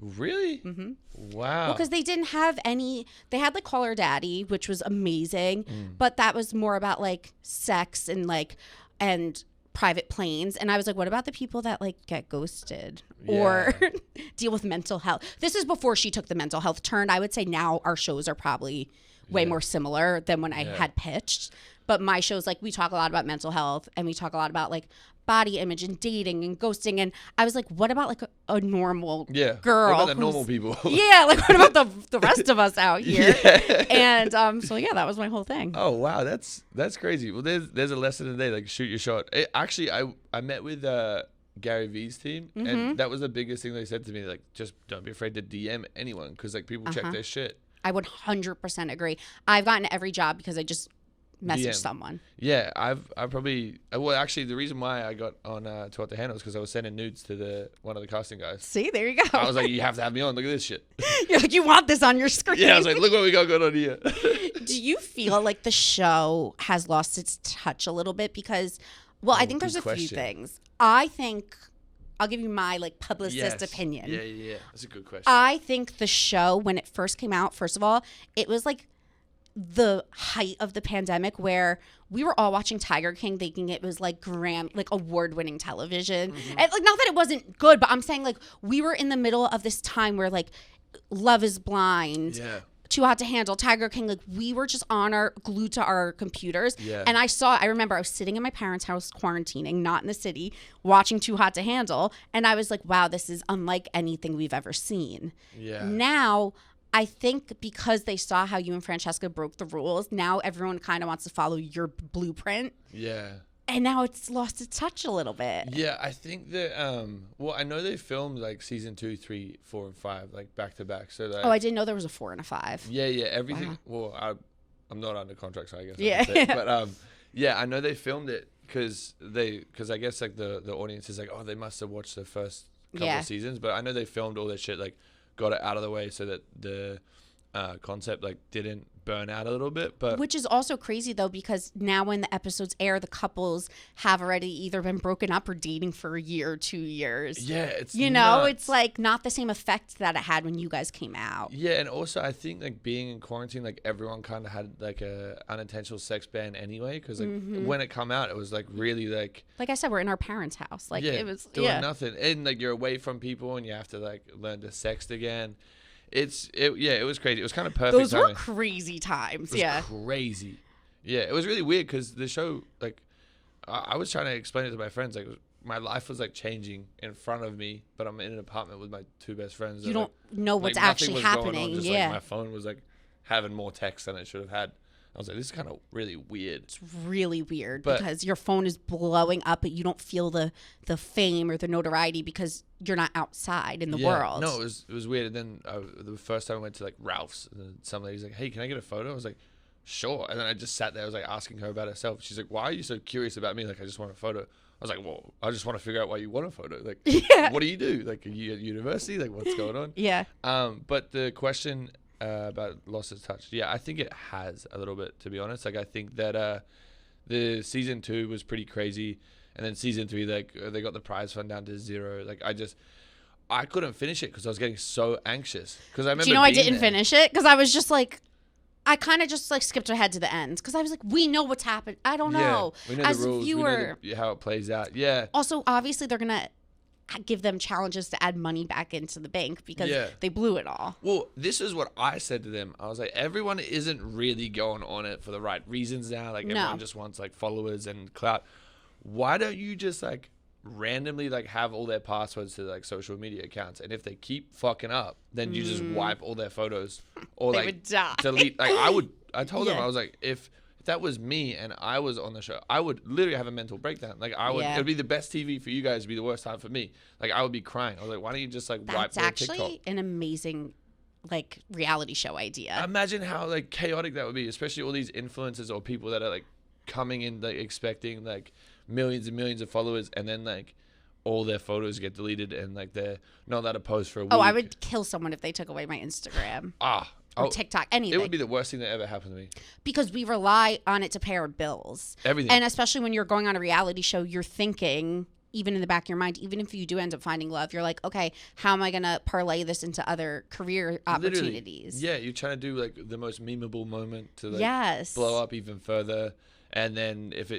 Really? Mm-hmm. Wow. Well, because they didn't have any. They had like Call Her Daddy, which was amazing, but that was more about like sex and and private planes. And I was like, what about the people that like get ghosted or deal with mental health? This is before she took the mental health turn. I would say now our shows are probably way more similar than when I had pitched. But my shows, like, we talk a lot about mental health and we talk a lot about like body image and dating and ghosting. And I was like, what about like a normal girl? What about the normal people? Yeah, like what about the rest of us out here? And so yeah, that was my whole thing. Oh wow, that's crazy. Well, there's a lesson today, like shoot your shot. Actually, I met with Gary Vee's team, and that was the biggest thing they said to me, like just don't be afraid to DM anyone because like people check their shit. I would 100% agree. I've gotten every job because I just message someone. Yeah, I probably actually the reason why I got on to What the Handle is because I was sending nudes to one of the casting guys. See, there you go. I was like, you have to have me on. Look at this shit. You're like, you want this on your screen. Yeah, I was like, look what we got going on here. Do you feel like the show has lost its touch a little bit? Because, well, I think there's a few things. I think, I'll give you my like publicist opinion. Yeah. That's a good question. I think the show, when it first came out, first of all, it was like the height of the pandemic where we were all watching Tiger King thinking it was like award-winning television. And like, not that it wasn't good, but I'm saying like we were in the middle of this time where like Love is Blind, Too Hot to Handle, Tiger King, like we were just glued to our computers. And I remember I was sitting in my parents' house quarantining, not in the city, watching Too Hot to Handle. And I was like, wow, this is unlike anything we've ever seen. Now, I think because they saw how you and Francesca broke the rules, now everyone kind of wants to follow your blueprint. Yeah. And now it's lost its touch a little bit. Yeah, I think that, well, I know they filmed like season 2, 3, 4, and 5, like back to back. So like, I didn't know there was a 4 and a 5. Yeah, everything. Wow. Well, I'm not under contract, so I guess. Yeah. But yeah, I know they filmed it because I guess like the audience is like, oh, they must have watched the first couple of seasons. But I know they filmed all that shit, like got it out of the way so that the concept like didn't burn out a little bit. But which is also crazy though, because now when the episodes air, the couples have already either been broken up or dating for a year or 2 years. Yeah, it's nuts. It's like not the same effect that it had when you guys came out. Yeah, and also I think like being in quarantine, like everyone kind of had like a unintentional sex ban anyway, because like when it come out, it was like really like I said, we're in our parents' house. Like it was doing nothing, and like you're away from people, and you have to like learn to sext again. It was crazy. It was kind of perfect. Those were crazy times. It was crazy. Yeah, it was really weird because the show, like, I was trying to explain it to my friends. Like, my life was like changing in front of me, but I'm in an apartment with my 2 best friends. You don't know what's actually happening. Just, like, my phone was like having more text than it should have had. I was like, this is kind of really weird. It's really weird because your phone is blowing up, but you don't feel the fame or the notoriety because you're not outside in the world. No, it was weird. And then the first time I went to like Ralph's, and then some lady's like, hey, can I get a photo? I was like, sure. And then I just sat there. I was like asking her about herself. She's like, why are you so curious about me? Like, I just want a photo. I was like, well, I just want to figure out why you want a photo. Like, what do you do? Like, are you at university? Like, what's going on? Yeah. But the question about lost its touch. Yeah, I think it has a little bit, to be honest. Like, I think that the season 2 was pretty crazy, and then season 3, like they got the prize fund down to 0. Like, I couldn't finish it because I was getting so anxious. Because I remember. Do you know I didn't finish it because I was just like, I kind of just like skipped ahead to the end because I was like, we know what's happened. I don't know. We know as the rules. A viewer, we know how it plays out. Yeah. Also, obviously, they're gonna give them challenges to add money back into the bank because they blew it all. Well, this is what I said to them. I was like, everyone isn't really going on it for the right reasons now. Like, everyone just wants like followers and clout. Why don't you just like randomly like have all their passwords to like social media accounts, and if they keep fucking up, then you just wipe all their photos or they would die. Delete. Like, I told them, I was like, if that was me and I was on the show, I would literally have a mental breakdown. Like, it would be the best TV for you guys, it'd be the worst time for me. Like, I would be crying. I was like, why don't you just like wipe their TikTok? That's actually an amazing like reality show idea. Imagine how like chaotic that would be, especially all these influencers or people that are like coming in like expecting like millions and millions of followers, and then like all their photos get deleted and like they're not allowed to post for a week. Oh, I would kill someone if they took away my Instagram. Or TikTok, anything. It would be the worst thing that ever happened to me. Because we rely on it to pay our bills. Everything. And especially when you're going on a reality show, you're thinking even in the back of your mind, even if you do end up finding love, you're like, okay, how am I going to parlay this into other career opportunities? Literally. Yeah, you're trying to do like the most memeable moment to like Yes. blow up even further. And then if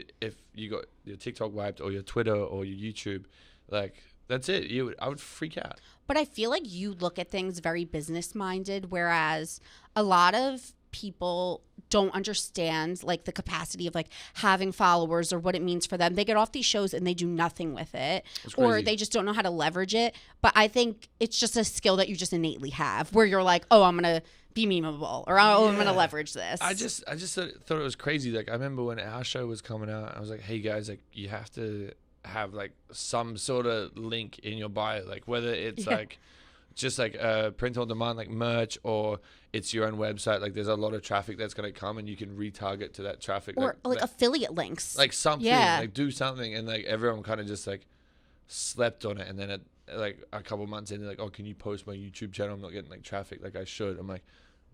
you got your TikTok wiped or your Twitter or your YouTube, like that's it. I would freak out. But I feel like you look at things very business minded, whereas a lot of people don't understand like the capacity of like having followers or what it means for them. They get off these shows and they do nothing with it, or they just don't know how to leverage it. But I think it's just a skill that you just innately have, where you're like, oh, I'm gonna be memeable, or oh, I'm gonna leverage this. I just thought it was crazy. Like I remember when our show was coming out, I was like, hey guys, like you have to have like some sort of link in your bio, like whether it's like just like print on demand, like merch, or it's your own website. Like there's a lot of traffic that's going to come and you can retarget to that traffic, or like affiliate links, like something, like do something. And like everyone kind of just like slept on it. And then like a couple months in, they're like, oh, can you post my YouTube channel? I'm not getting like traffic like I should. I'm like,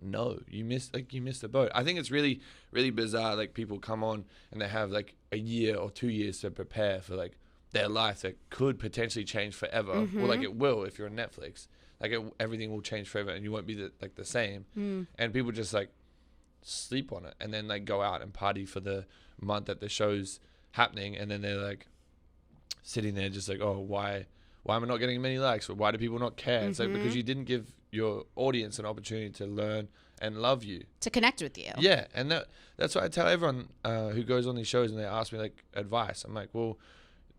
no, you missed the boat. I think it's really, really bizarre. Like people come on and they have like a year or 2 years to prepare for like their life that could potentially change forever, or like it will if you're on Netflix. Like everything will change forever, and you won't be the same. And people just like sleep on it, and then like go out and party for the month that the show's happening, and then they're like sitting there just like, oh, why am I not getting many likes? Or why do people not care? It's like because you didn't give your audience an opportunity to learn and love you, to connect with you. Yeah, and that's why I tell everyone who goes on these shows and they ask me like advice. I'm like, well,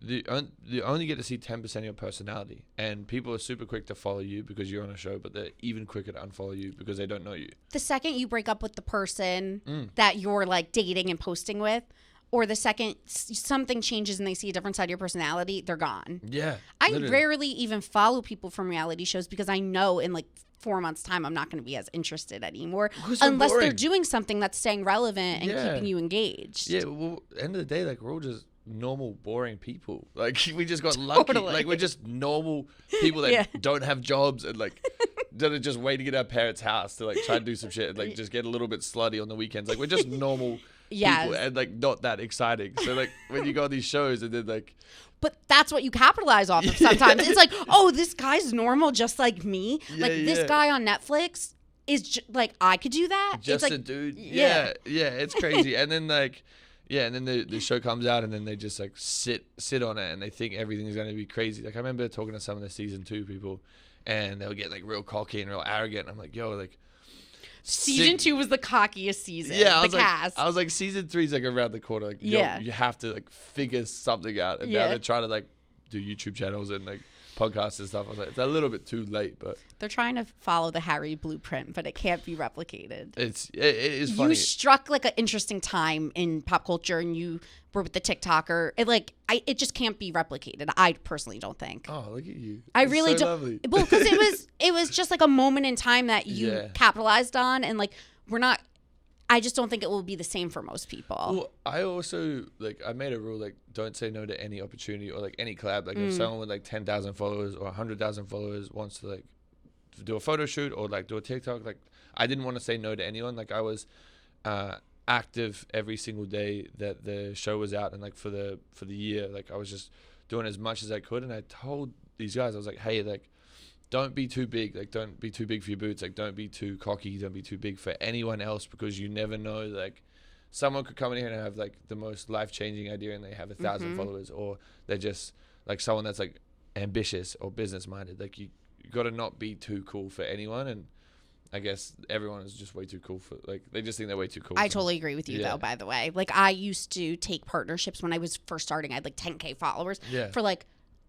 you only get to see 10% of your personality, and people are super quick to follow you because you're on a show, but they're even quicker to unfollow you because they don't know you. The second you break up with the person that you're like dating and posting with, or the second something changes and they see a different side of your personality, they're gone. Yeah. I rarely even follow people from reality shows because I know in like 4 months' time I'm not going to be as interested anymore unless they're doing something that's staying relevant and keeping you engaged. Yeah, well, at the end of the day, like we're all just normal, boring people. Like we just got lucky. Like we're just normal people that don't have jobs and like that are just waiting at our parents' house to like try and do some shit and like just get a little bit slutty on the weekends. Like we're just normal people and like not that exciting. So like when you go on these shows and then like, but that's what you capitalize off of sometimes. It's like, oh, this guy's normal just like me. Like this guy on Netflix is like, I could do that. Just it's a like, dude. Yeah, it's crazy. And then like, and then the show comes out and then they just like sit on it and they think everything's going to be crazy. Like I remember talking to some of the season 2 people and they'll get like real cocky and real arrogant. And I'm like, yo, like season 2 was the cockiest season. Yeah, I was like season 3 is like around the corner. Like, yo, you have to like figure something out. And now they're trying to like do YouTube channels and like podcasts and stuff. I was like, it's a little bit too late, but they're trying to follow the Harry blueprint, but it can't be replicated. It is funny. You struck like an interesting time in pop culture, and you were with the TikToker. It just can't be replicated. I personally don't think. Oh, look at you! I really don't. Lovely. Well, because it was just like a moment in time that you capitalized on, and like we're not. I just don't think it will be the same for most people. Well, I also like I made a rule like don't say no to any opportunity or like any collab. Like if someone with like 10,000 followers or 100,000 followers wants to like do a photo shoot or like do a TikTok, like I didn't want to say no to anyone. Like I was active every single day that the show was out, and like for the year, like I was just doing as much as I could. And I told these guys, I was like, hey, like don't be too big. Like don't be too big for your boots. Like don't be too cocky. Don't be too big for anyone else, because you never know. Like someone could come in here and have like the most life-changing idea and they have 1,000 followers, or they're just like someone that's like ambitious or business-minded. Like you got to not be too cool for anyone. And I guess everyone is just way too cool for, like, they just think they're way too cool. I totally agree with you though, by the way. Like I used to take partnerships when I was first starting. I had like 10K followers for like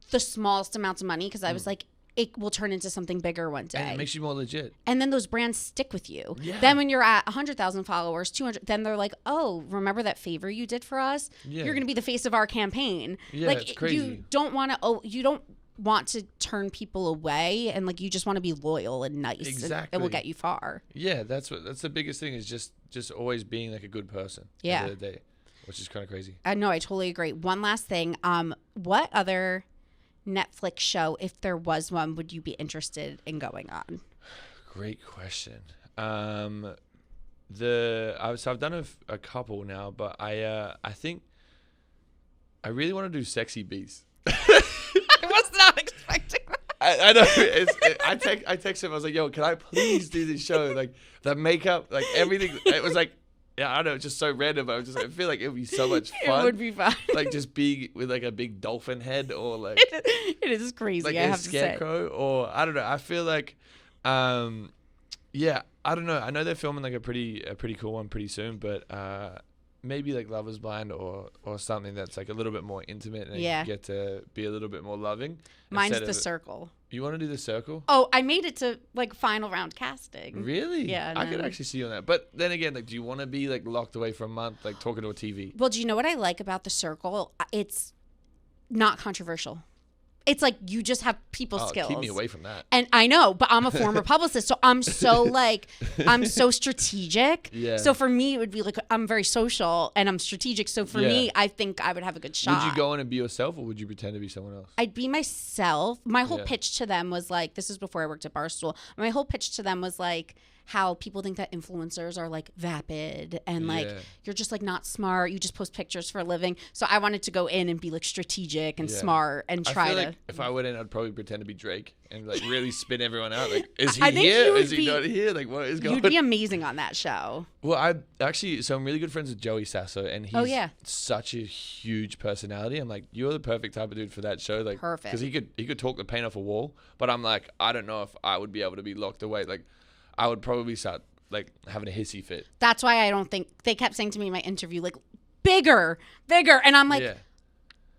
the smallest amounts of money, because I was like, it will turn into something bigger one day. And it makes you more legit. And then those brands stick with you. Yeah. Then when you're at 100,000 followers, 200, then they're like, oh, remember that favor you did for us? Yeah. You're going to be the face of our campaign. Yeah, like it's crazy. you don't want to turn people away, and like you just want to be loyal and nice. Exactly. And it will get you far. Yeah, that's the biggest thing, is just always being like a good person at the end of the day, which is kind of crazy. No, I totally agree. One last thing. What other Netflix show, if there was one, would you be interested in going on? Great question. I've done a couple now, but I think I really want to do Sexy Beast. I know. I texted him. I was like, "Yo, can I please do this show? Like the makeup, like everything." It was like, yeah, I don't know, it's just so random. But I feel like it would be so much fun. It would be fun. Like just being with like a big dolphin head, or like it is crazy. like I a have to say. scarecrow, or I don't know. I feel like, yeah, I don't know. I know they're filming like a pretty cool one pretty soon, but maybe like Love Is Blind or something that's like a little bit more intimate and you get to be a little bit more loving. Mine's The Circle. You want to do The Circle? Oh, I made it to like final round casting. Really? Yeah. I could actually see you on that. But then again, like, do you want to be like locked away for a month, like talking to a TV? Well, do you know what I like about The Circle? It's not controversial. It's like you just have people's skills. Keep me away from that. And I know, but I'm a former publicist, so I'm so like, I'm so strategic. Yeah. So for me, it would be like, I'm very social and I'm strategic. So for me, I think I would have a good shot. Would you go in and be yourself, or would you pretend to be someone else? I'd be myself. My whole pitch to them was like, this is before I worked at Barstool. My whole pitch to them was like, how people think that influencers are like vapid and like you're just like not smart. You just post pictures for a living. So I wanted to go in and be like strategic and smart and try to. Like if I went in, I'd probably pretend to be Drake and like really spin everyone out. Like, is he I think here? Is he not here? Like, what is going on? You'd be amazing on that show. Well, I'm really good friends with Joey Sasso, and he's such a huge personality. I'm like, you're the perfect type of dude for that show. Like, perfect. Because he could talk the paint off a wall, but I'm like, I don't know if I would be able to be locked away. Like, I would probably start like having a hissy fit. That's why I don't think they kept saying to me in my interview, like, bigger, and I'm like,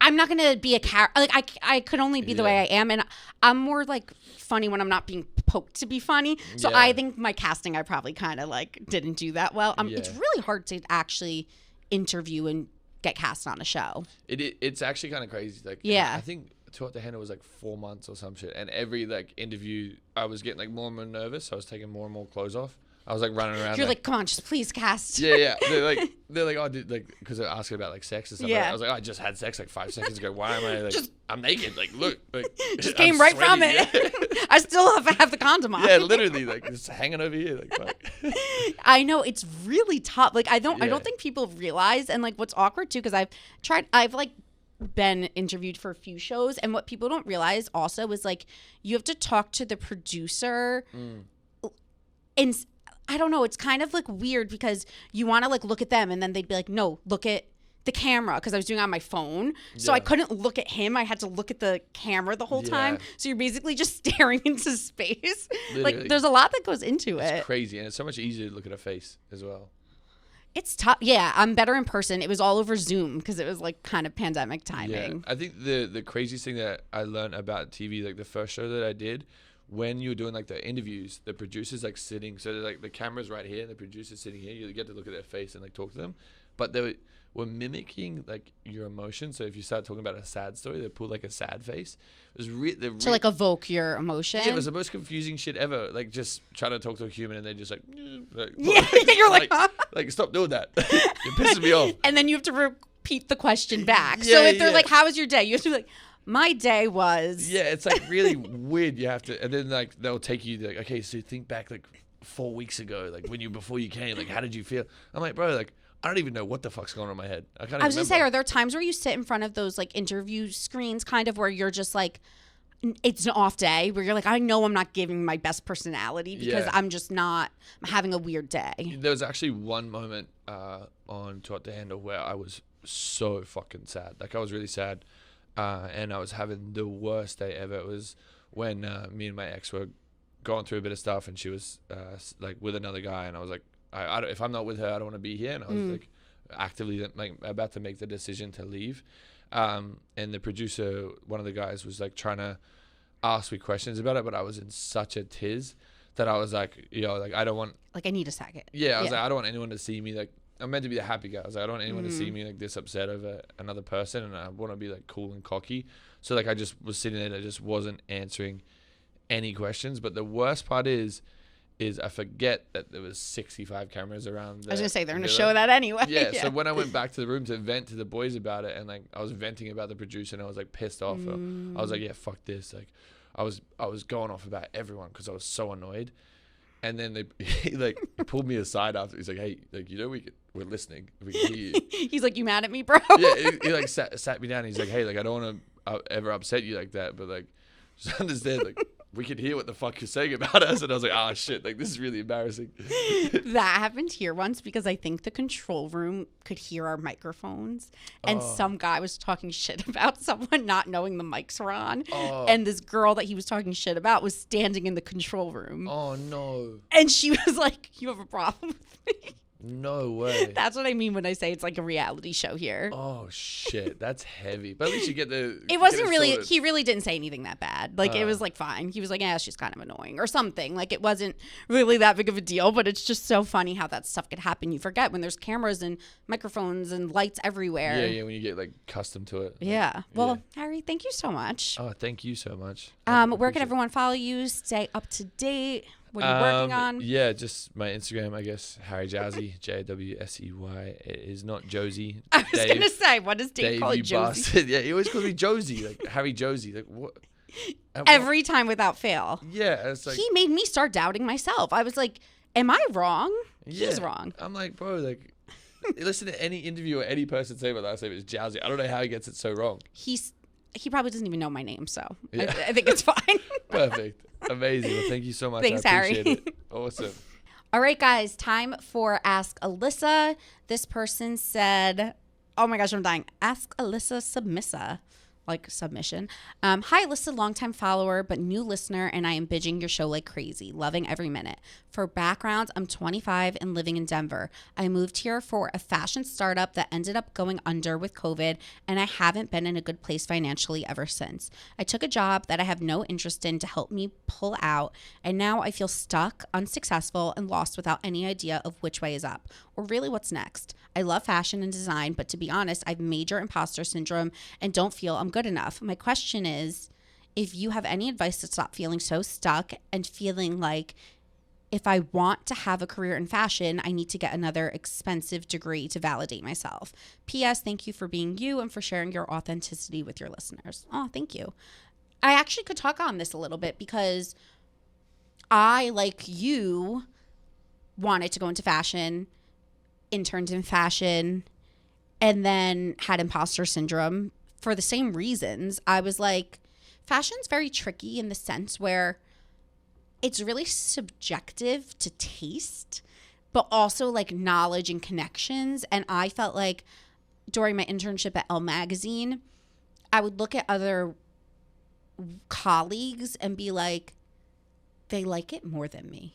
I'm not gonna be a character. Like I could only be the way I am, and I'm more like funny when I'm not being poked to be funny. So I think my casting, I probably kind of like didn't do that well. It's really hard to actually interview and get cast on a show. It's actually kind of crazy. Like, I think Too Hot to Handle was like 4 months or some shit, and every like interview I was getting like more and more nervous. So I was taking more and more clothes off. I was like running around. You're like, come on, just please cast. Yeah. They're like, oh, dude, like, because they're asking about like sex and stuff. I was like, oh, I just had sex like 5 seconds ago. Why am I like, I'm naked? Like, look, like, just came right from it. I still have the condom on. Yeah, literally, like, just hanging over here. Like, fuck. I know, it's really tough. Like, I don't think people realize, and like, what's awkward too, because I've like been interviewed for a few shows, and what people don't realize also is like, you have to talk to the producer, and I don't know, it's kind of like weird because you want to like look at them, and then they'd be like, no, look at the camera, because I was doing it on my phone. So I couldn't look at him. I had to look at the camera the whole time. So you're basically just staring into space. Literally. Like, there's a lot that goes into it. It's crazy, and it's so much easier to look at a face as well. It's tough. Yeah, I'm better in person. It was all over Zoom because it was like kind of pandemic timing. Yeah. I think the craziest thing that I learned about TV, like the first show that I did, when you're doing like the interviews, the producer's like sitting, so like the camera's right here and the producer's sitting here. You get to look at their face and like talk to them, but they were mimicking like your emotions. So if you start talking about a sad story, they pull like a sad face. It was to like evoke your emotion. Yeah, it was the most confusing shit ever. Like just trying to talk to a human and they're just like you're like, huh? Like stop doing that. It pisses me off. And then you have to repeat the question back. So if they're like, "How was your day?" You have to be like, "My day was." Yeah, it's like really weird. You have to, and then like they'll take you like, okay, so think back like 4 weeks ago, like before you came, like how did you feel? I'm like, bro, like I don't even know what the fuck's going on in my head. I was gonna say, are there times where you sit in front of those like interview screens, kind of where you're just like, it's an off day, where you're like, I know I'm not giving my best personality because I'm having a weird day. There was actually one moment on Too Hot to Handle where I was so fucking sad. Like I was really sad. And I was having the worst day ever. It was when me and my ex were going through a bit of stuff, and she was like with another guy, and I was like, I don't, if I'm not with her, I don't want to be here. And I was like actively like about to make the decision to leave. And the producer, one of the guys, was like trying to ask me questions about it, but I was in such a tiz that I was like, like I don't want, like I need a second. Yeah, I was like, I don't want anyone to see me like. I'm meant to be the happy guy. I was like, I don't want anyone to see me like this upset over another person, and I want to be like cool and cocky. So like I just was sitting there and I just wasn't answering any questions. But the worst part is I forget that there was 65 cameras around. I was gonna say they're gonna show that anyway. Yeah. So when I went back to the room to vent to the boys about it, and like I was venting about the producer, and I was like pissed off. I was like, yeah, fuck this. Like I was going off about everyone because I was so annoyed. And then he like pulled me aside after. He's like, hey, like we're listening. We can hear you. He's like, you mad at me, bro? Yeah, he like sat me down. He's like, hey, like I don't want to ever upset you like that, but like just understand, like, we could hear what the fuck you're saying about us. And I was like, oh, shit, like, this is really embarrassing. That happened here once because I think the control room could hear our microphones. And some guy was talking shit about someone not knowing the mics were on. And this girl that he was talking shit about was standing in the control room. Oh, no. And she was like, you have a problem with me? No way. That's what I mean when I say it's like a reality show here. Oh, shit. That's heavy. But at least you get the... It wasn't really... He really didn't say anything that bad. Like, it was, like, fine. He was like, yeah, she's kind of annoying or something. Like, it wasn't really that big of a deal, but it's just so funny how that stuff could happen. You forget when there's cameras and microphones and lights everywhere. Yeah, when you get, like, accustomed to it. Yeah. Well, Harry, thank you so much. Oh, thank you so much. Where can everyone follow you? Stay up to date? What are you working on? Yeah, just my Instagram, I guess. Harry Jowsey, Jwsey. It is not Jowsey. I was going to say, what does Dave call you, Jowsey? Yeah, he always calls me Jowsey, like Harry Jowsey. Like, what? Every time without fail. Yeah. It's like, he made me start doubting myself. I was like, am I wrong? Yeah. He's wrong. I'm like, bro, like, listen to any interview or any person say my last name is Jowsey. I don't know how he gets it so wrong. He probably doesn't even know my name, so yeah. I think it's fine. Perfect. Amazing. Well, thank you so much. Thanks, I appreciate Harry. it. Awesome. All right, guys, time for Ask Alyssa. This person said, oh my gosh, I'm dying. Ask Alyssa Submissa. Like submission. Hi, Alyssa, longtime follower, but new listener, and I am binging your show like crazy, loving every minute. For background, I'm 25 and living in Denver. I moved here for a fashion startup that ended up going under with COVID, and I haven't been in a good place financially ever since. I took a job that I have no interest in to help me pull out, and now I feel stuck, unsuccessful, and lost without any idea of which way is up, or really what's next. I love fashion and design, but to be honest, I have major imposter syndrome and don't feel I'm good enough. My question is, if you have any advice to stop feeling so stuck and feeling like if I want to have a career in fashion, I need to get another expensive degree to validate myself. P.S. Thank you for being you and for sharing your authenticity with your listeners. Oh, thank you. I actually could talk on this a little bit because I, like you, wanted to go into fashion, interned in fashion, and then had imposter syndrome for the same reasons. I was like, fashion's very tricky in the sense where it's really subjective to taste, but also like knowledge and connections. And I felt like during my internship at Elle Magazine, I would look at other colleagues and be like, they like it more than me.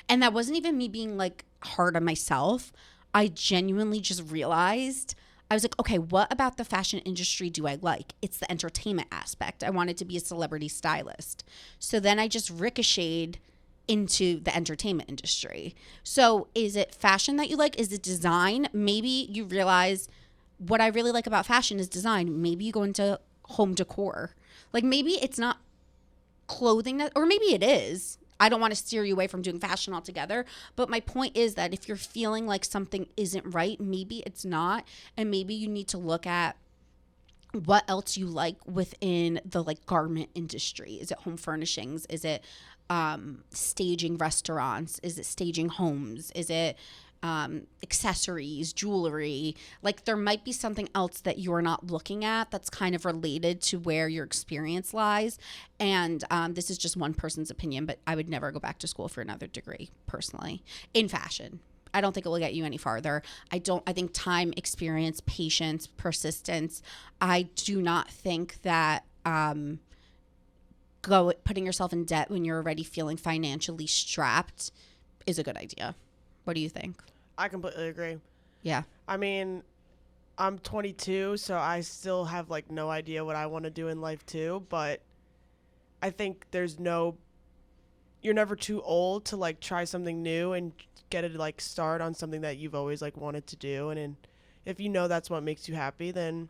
And that wasn't even me being like hard on myself. I genuinely just realized, I was like, okay, what about the fashion industry do I like? It's the entertainment aspect. I wanted to be a celebrity stylist. So then I just ricocheted into the entertainment industry. So is it fashion that you like? Is it design? Maybe you realize what I really like about fashion is design. Maybe you go into home decor. Like maybe it's not clothing, or maybe it is. I don't want to steer you away from doing fashion altogether. But my point is that if you're feeling like something isn't right, maybe it's not. And maybe you need to look at what else you like within the like garment industry. Is it home furnishings? Is it staging restaurants? Is it staging homes? Is it accessories, jewelry? Like there might be something else that you're not looking at that's kind of related to where your experience lies. And this is just one person's opinion, but I would never go back to school for another degree personally in fashion. I don't think it will get you any farther. I think time, experience, patience, persistence. I do not think that putting yourself in debt when you're already feeling financially strapped is a good idea. What do you think? I completely agree. Yeah. I mean, I'm 22, so I still have like no idea what I want to do in life too, but I think you're never too old to like try something new and get it like start on something that you've always like wanted to do. And if you know that's what makes you happy, then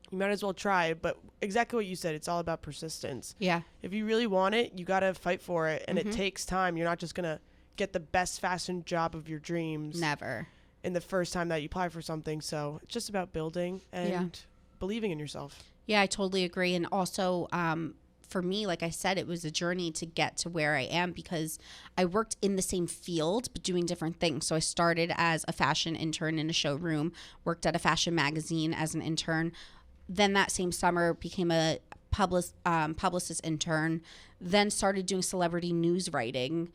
you might as well try. But exactly what you said, it's all about persistence. Yeah. If you really want it, you got to fight for it. And it takes time. You're not just going to get the best fashion job of your dreams. Never. In the first time that you apply for something. So it's just about building and believing in yourself. Yeah, I totally agree. And also, for me, like I said, it was a journey to get to where I am because I worked in the same field, but doing different things. So I started as a fashion intern in a showroom, worked at a fashion magazine as an intern. Then that same summer became a publicist intern, then started doing celebrity news writing,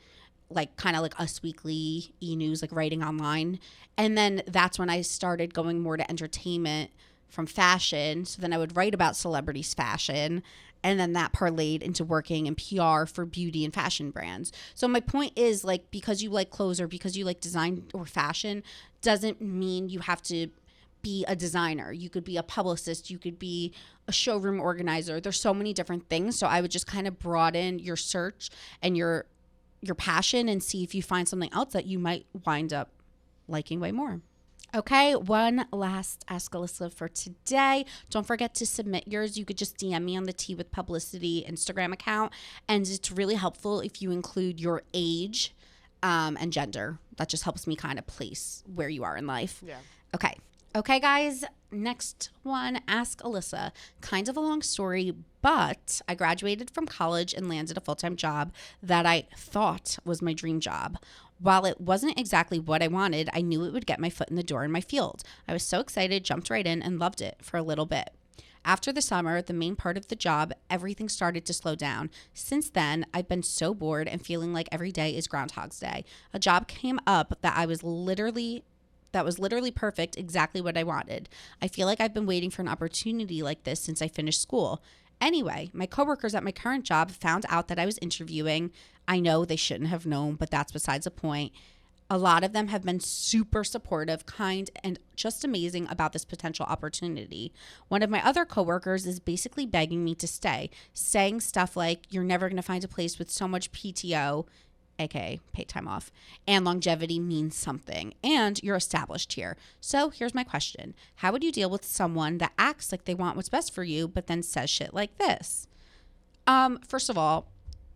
like kind of like Us Weekly, E-News, like writing online. And then that's when I started going more to entertainment from fashion. So then I would write about celebrities' fashion, and then that parlayed into working in PR for beauty and fashion brands. So my point is, like, because you like clothes or because you like design or fashion doesn't mean you have to be a designer. You could be a publicist, you could be a showroom organizer. There's so many different things. So I would just kind of broaden your search and your passion and see if you find something else that you might wind up liking way more. Okay, one last Ask Alyssa for today. Don't forget to submit yours. You could just DM me on the Tea with Publicity Instagram account. And it's really helpful if you include your age and gender. That just helps me kind of place where you are in life. Yeah. Okay, guys. Next one, Ask Alyssa. Kind of a long story, but I graduated from college and landed a full-time job that I thought was my dream job. While it wasn't exactly what I wanted, I knew it would get my foot in the door in my field. I was so excited, jumped right in, and loved it for a little bit. After the summer, the main part of the job, everything started to slow down. Since then, I've been so bored and feeling like every day is Groundhog's Day. A job came up that was literally perfect, exactly what I wanted. I feel like I've been waiting for an opportunity like this since I finished school. Anyway, my coworkers at my current job found out that I was interviewing. I know they shouldn't have known, but that's besides the point. A lot of them have been super supportive, kind, and just amazing about this potential opportunity. One of my other coworkers is basically begging me to stay, saying stuff like, "You're never going to find a place with so much PTO," aka paid time off, "and longevity means something, and you're established here." So here's my question. How would you deal with someone that acts like they want what's best for you, but then says shit like this? First of all,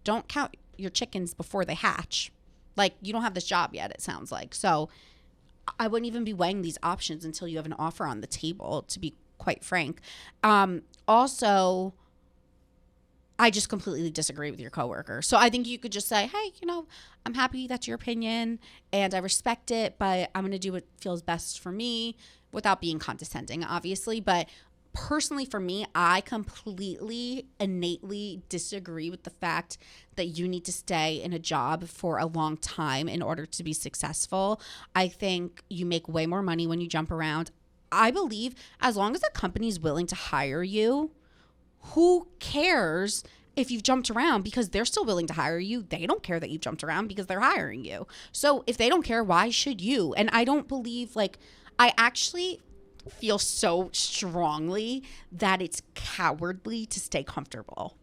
don't count your chickens before they hatch. Like, you don't have this job yet, it sounds like. So I wouldn't even be weighing these options until you have an offer on the table, to be quite frank. Also, I just completely disagree with your coworker. So I think you could just say, "Hey, I'm happy that's your opinion and I respect it, but I'm going to do what feels best for me," without being condescending, obviously. But personally, for me, I completely innately disagree with the fact that you need to stay in a job for a long time in order to be successful. I think you make way more money when you jump around. I believe as long as a company's willing to hire you, who cares if you've jumped around, because they're still willing to hire you. They don't care that you've jumped around because they're hiring you. So if they don't care, why should you? And I don't believe, I actually feel so strongly that it's cowardly to stay comfortable.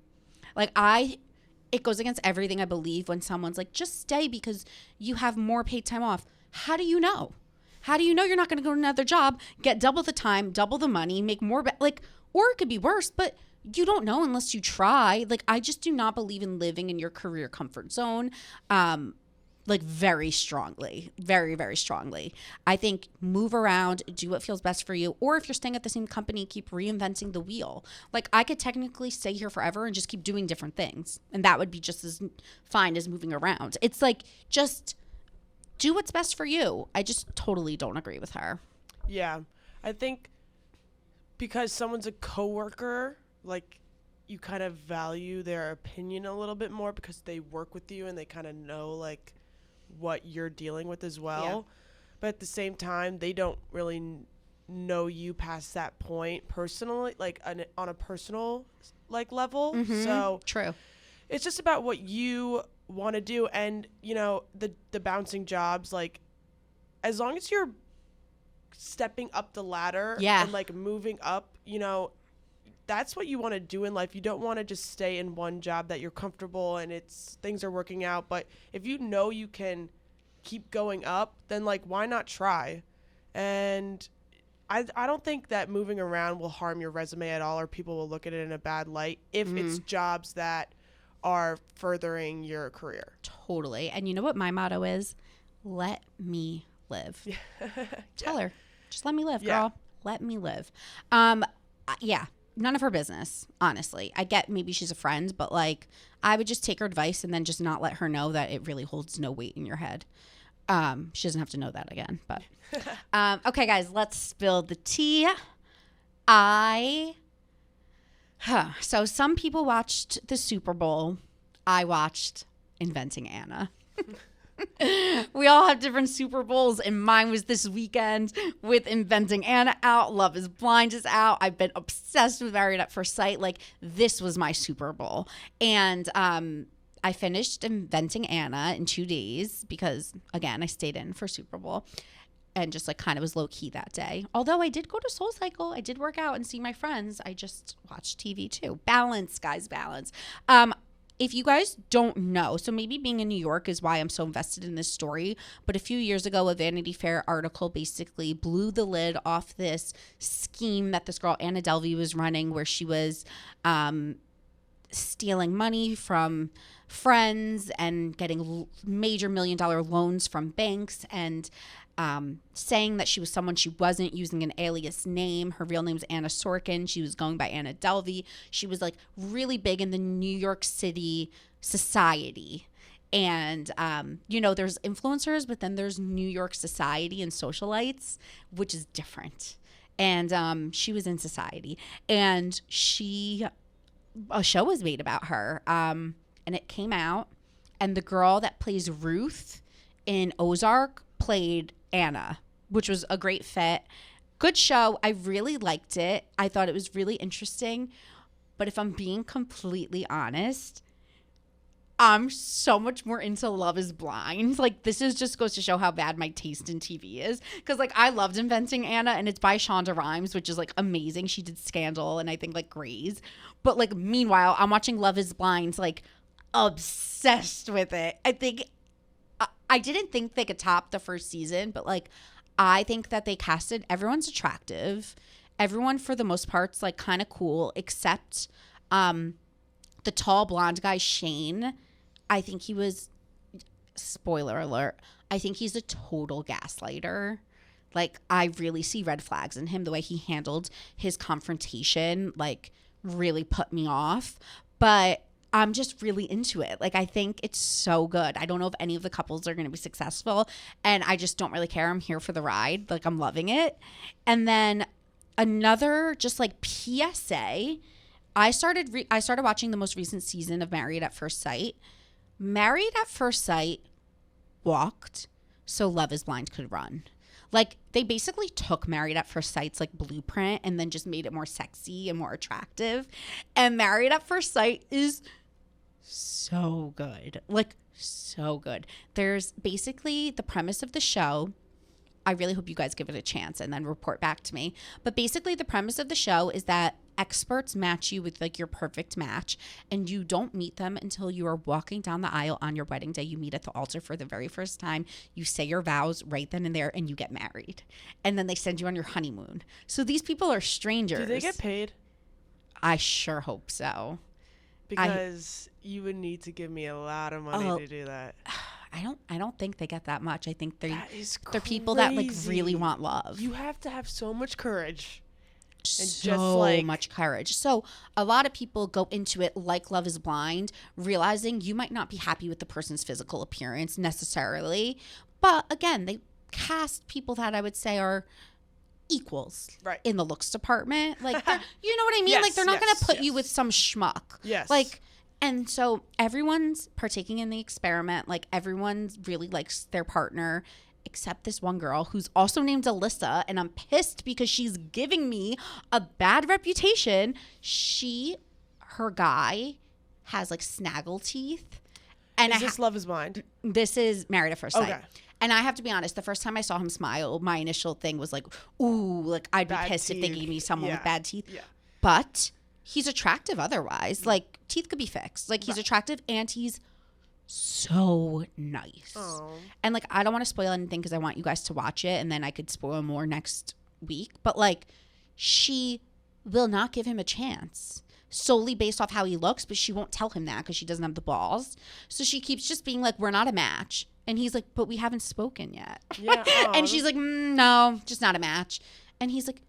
It goes against everything I believe when someone's like, "Just stay because you have more paid time off." How do you know? How do you know you're not going to go to another job, get double the time, double the money, make more, or it could be worse, but you don't know unless you try. I just do not believe in living in your career comfort zone. Very strongly, very, very strongly. I think move around, do what feels best for you. Or if you're staying at the same company, keep reinventing the wheel. I could technically stay here forever and just keep doing different things. And that would be just as fine as moving around. It's just do what's best for you. I just totally don't agree with her. Yeah. I think because someone's a coworker, you kind of value their opinion a little bit more because they work with you and they kind of know, what you're dealing with as well. Yeah. But at the same time, they don't really know you past that point personally, on a personal level. Mm-hmm. So true. It's just about what you want to do. And the bouncing jobs, as long as you're stepping up the ladder, yeah, and moving up, that's what you want to do in life. You don't want to just stay in one job that you're comfortable and things are working out. But if you know you can keep going up, then why not try? And I don't think that moving around will harm your resume at all, or people will look at it in a bad light if it's jobs that are furthering your career. Totally. And you know what my motto is? Let me live. Tell her, just let me live, girl. Let me live. Yeah. None of her business, honestly. I get maybe she's a friend, but I would just take her advice and then just not let her know that it really holds no weight in your head. She doesn't have to know that again, but okay, guys, let's spill the tea. I So some people watched the Super Bowl. I watched Inventing Anna. We all have different Super Bowls, and mine was this weekend with Inventing Anna out. Love is Blind is out. I've been obsessed with Married at First Sight. Like, this was my Super Bowl. And I finished Inventing Anna in 2 days because, again, I stayed in for Super Bowl and just like kind of was low key that day. Although I did go to Soul Cycle. I did work out and see my friends. I just watched TV too. Balance, guys, balance. If you guys don't know, so maybe being in New York is why I'm so invested in this story, but a few years ago, a Vanity Fair article basically blew the lid off this scheme that this girl, Anna Delvey, was running, where she was stealing money from friends and getting major $1 million loans from banks, and saying that she was someone she wasn't, using an alias name. Her real name's Anna Sorkin. She was going by Anna Delvey. She was like really big in the New York City society. And, there's influencers, but then there's New York society and socialites, which is different. And she was in society. And a show was made about her. And it came out. And the girl that plays Ruth in Ozark played Anna, which was a great fit. Good show. I really liked it. I thought it was really interesting. But if I'm being completely honest, I'm so much more into Love is Blind. Like, this is just goes to show how bad my taste in TV is. Because, like, I loved Inventing Anna, and it's by Shonda Rhimes, which is, like, amazing. She did Scandal and I think, like, Grey's. But, like, meanwhile, I'm watching Love is Blind, like, obsessed with it. I didn't think they could top the first season, but, like, I think that they casted, everyone's attractive. Everyone, for the most part's, like, kind of cool, except the tall blonde guy, Shane. I think he was, spoiler alert, I think he's a total gaslighter. Like, I really see red flags in him. The way he handled his confrontation, like, really put me off. But I'm just really into it. Like, I think it's so good. I don't know if any of the couples are going to be successful, and I just don't really care. I'm here for the ride. Like, I'm loving it. And then another just like PSA, I started watching the most recent season of Married at First Sight. Married at First Sight walked so Love is Blind could run. Like, they basically took Married at First Sight's like blueprint and then just made it more sexy and more attractive. And Married at First Sight is so good. Like, so good. There's basically the premise of the show. I really hope you guys give it a chance and then report back to me. But basically the premise of the show is that experts match you with like your perfect match, and you don't meet them until you are walking down the aisle on your wedding day. You meet at the altar for the very first time. You say your vows right then and there, and you get married. And then they send you on your honeymoon. So these people are strangers. Do they get paid? I sure hope so. Because you would need to give me a lot of money to do that. I don't think they get that much. I think they're crazy. People that like really want love. You have to have so much courage. And so just like much courage. So a lot of people go into it like Love is Blind, realizing you might not be happy with the person's physical appearance necessarily. But again, they cast people that I would say are equals in the looks department. Like, you know what I mean? Yes, like, they're not going to put you with some schmuck. Yes. Like, and so everyone's partaking in the experiment. Like, everyone really likes their partner, except this one girl who's also named Alyssa. And I'm pissed because she's giving me a bad reputation. Her guy has like snaggle teeth. And is this Love is Blind? This is Married at First Sight. Okay. And I have to be honest, the first time I saw him smile, my initial thing was like, ooh, like I'd be pissed if they gave me someone with bad teeth. Yeah. But he's attractive otherwise. Like, teeth could be fixed. Like, he's attractive and he's so nice. Aww. And like, I don't want to spoil anything because I want you guys to watch it, and then I could spoil more next week. But like, she will not give him a chance solely based off how he looks, but she won't tell him that because she doesn't have the balls. So she keeps just being like, we're not a match. And he's like, but we haven't spoken yet. Yeah. And she's like, no, just not a match. And he's like,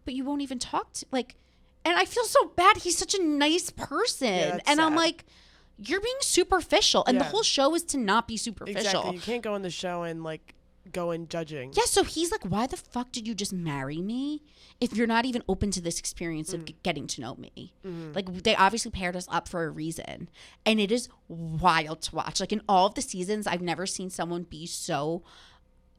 but you won't even talk to, like, and I feel so bad. He's such a nice person. Yeah, and sad. I'm like, you're being superficial. And the whole show is to not be superficial. Exactly. You can't go in the show and like go in judging. Yeah, so he's like, why the fuck did you just marry me if you're not even open to this experience of getting to know me? Like, they obviously paired us up for a reason. And it is wild to watch. Like, in all of the seasons, I've never seen someone be so...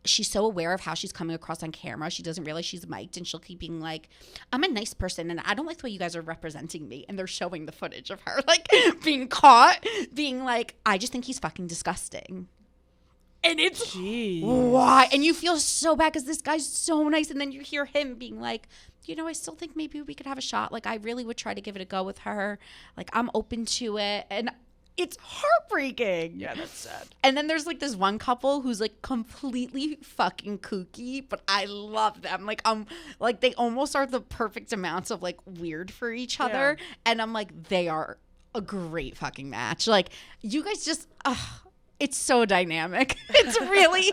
She's so aware of how she's coming across on camera. She doesn't realize she's mic'd, and she'll keep being like, I'm a nice person and I don't like the way you guys are representing me. And they're showing the footage of her like being caught, being like, I just think he's fucking disgusting. And it's why. And you feel so bad because this guy's so nice. And then you hear him being like, you know, I still think maybe we could have a shot. Like, I really would try to give it a go with her. Like, I'm open to it. And it's heartbreaking. Yeah, that's sad. And then there's like this one couple who's like completely fucking kooky, but I love them. Like they almost are the perfect amounts of like weird for each other. Yeah. And I'm like, they are a great fucking match. Like, you guys just, it's so dynamic. It's really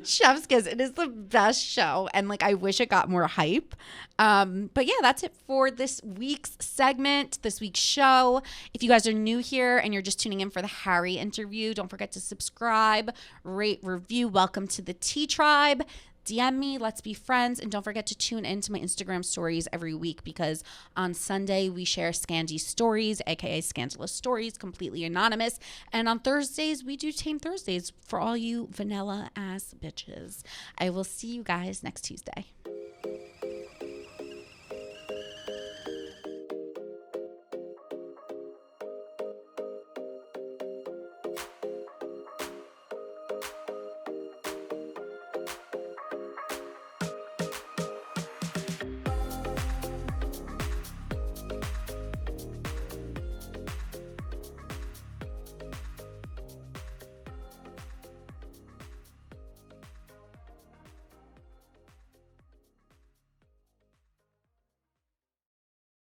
chef's kiss. It is the best show. And like, I wish it got more hype. But yeah, that's it for this week's segment, this week's show. If you guys are new here and you're just tuning in for the Harry interview, don't forget to subscribe, rate, review. Welcome to the Tea Tribe. DM me, let's be friends, and don't forget to tune into my Instagram stories every week because on Sunday we share Scandy stories, aka scandalous stories, completely anonymous, and on Thursdays we do Tame Thursdays for all you vanilla ass bitches. I will see you guys next Tuesday.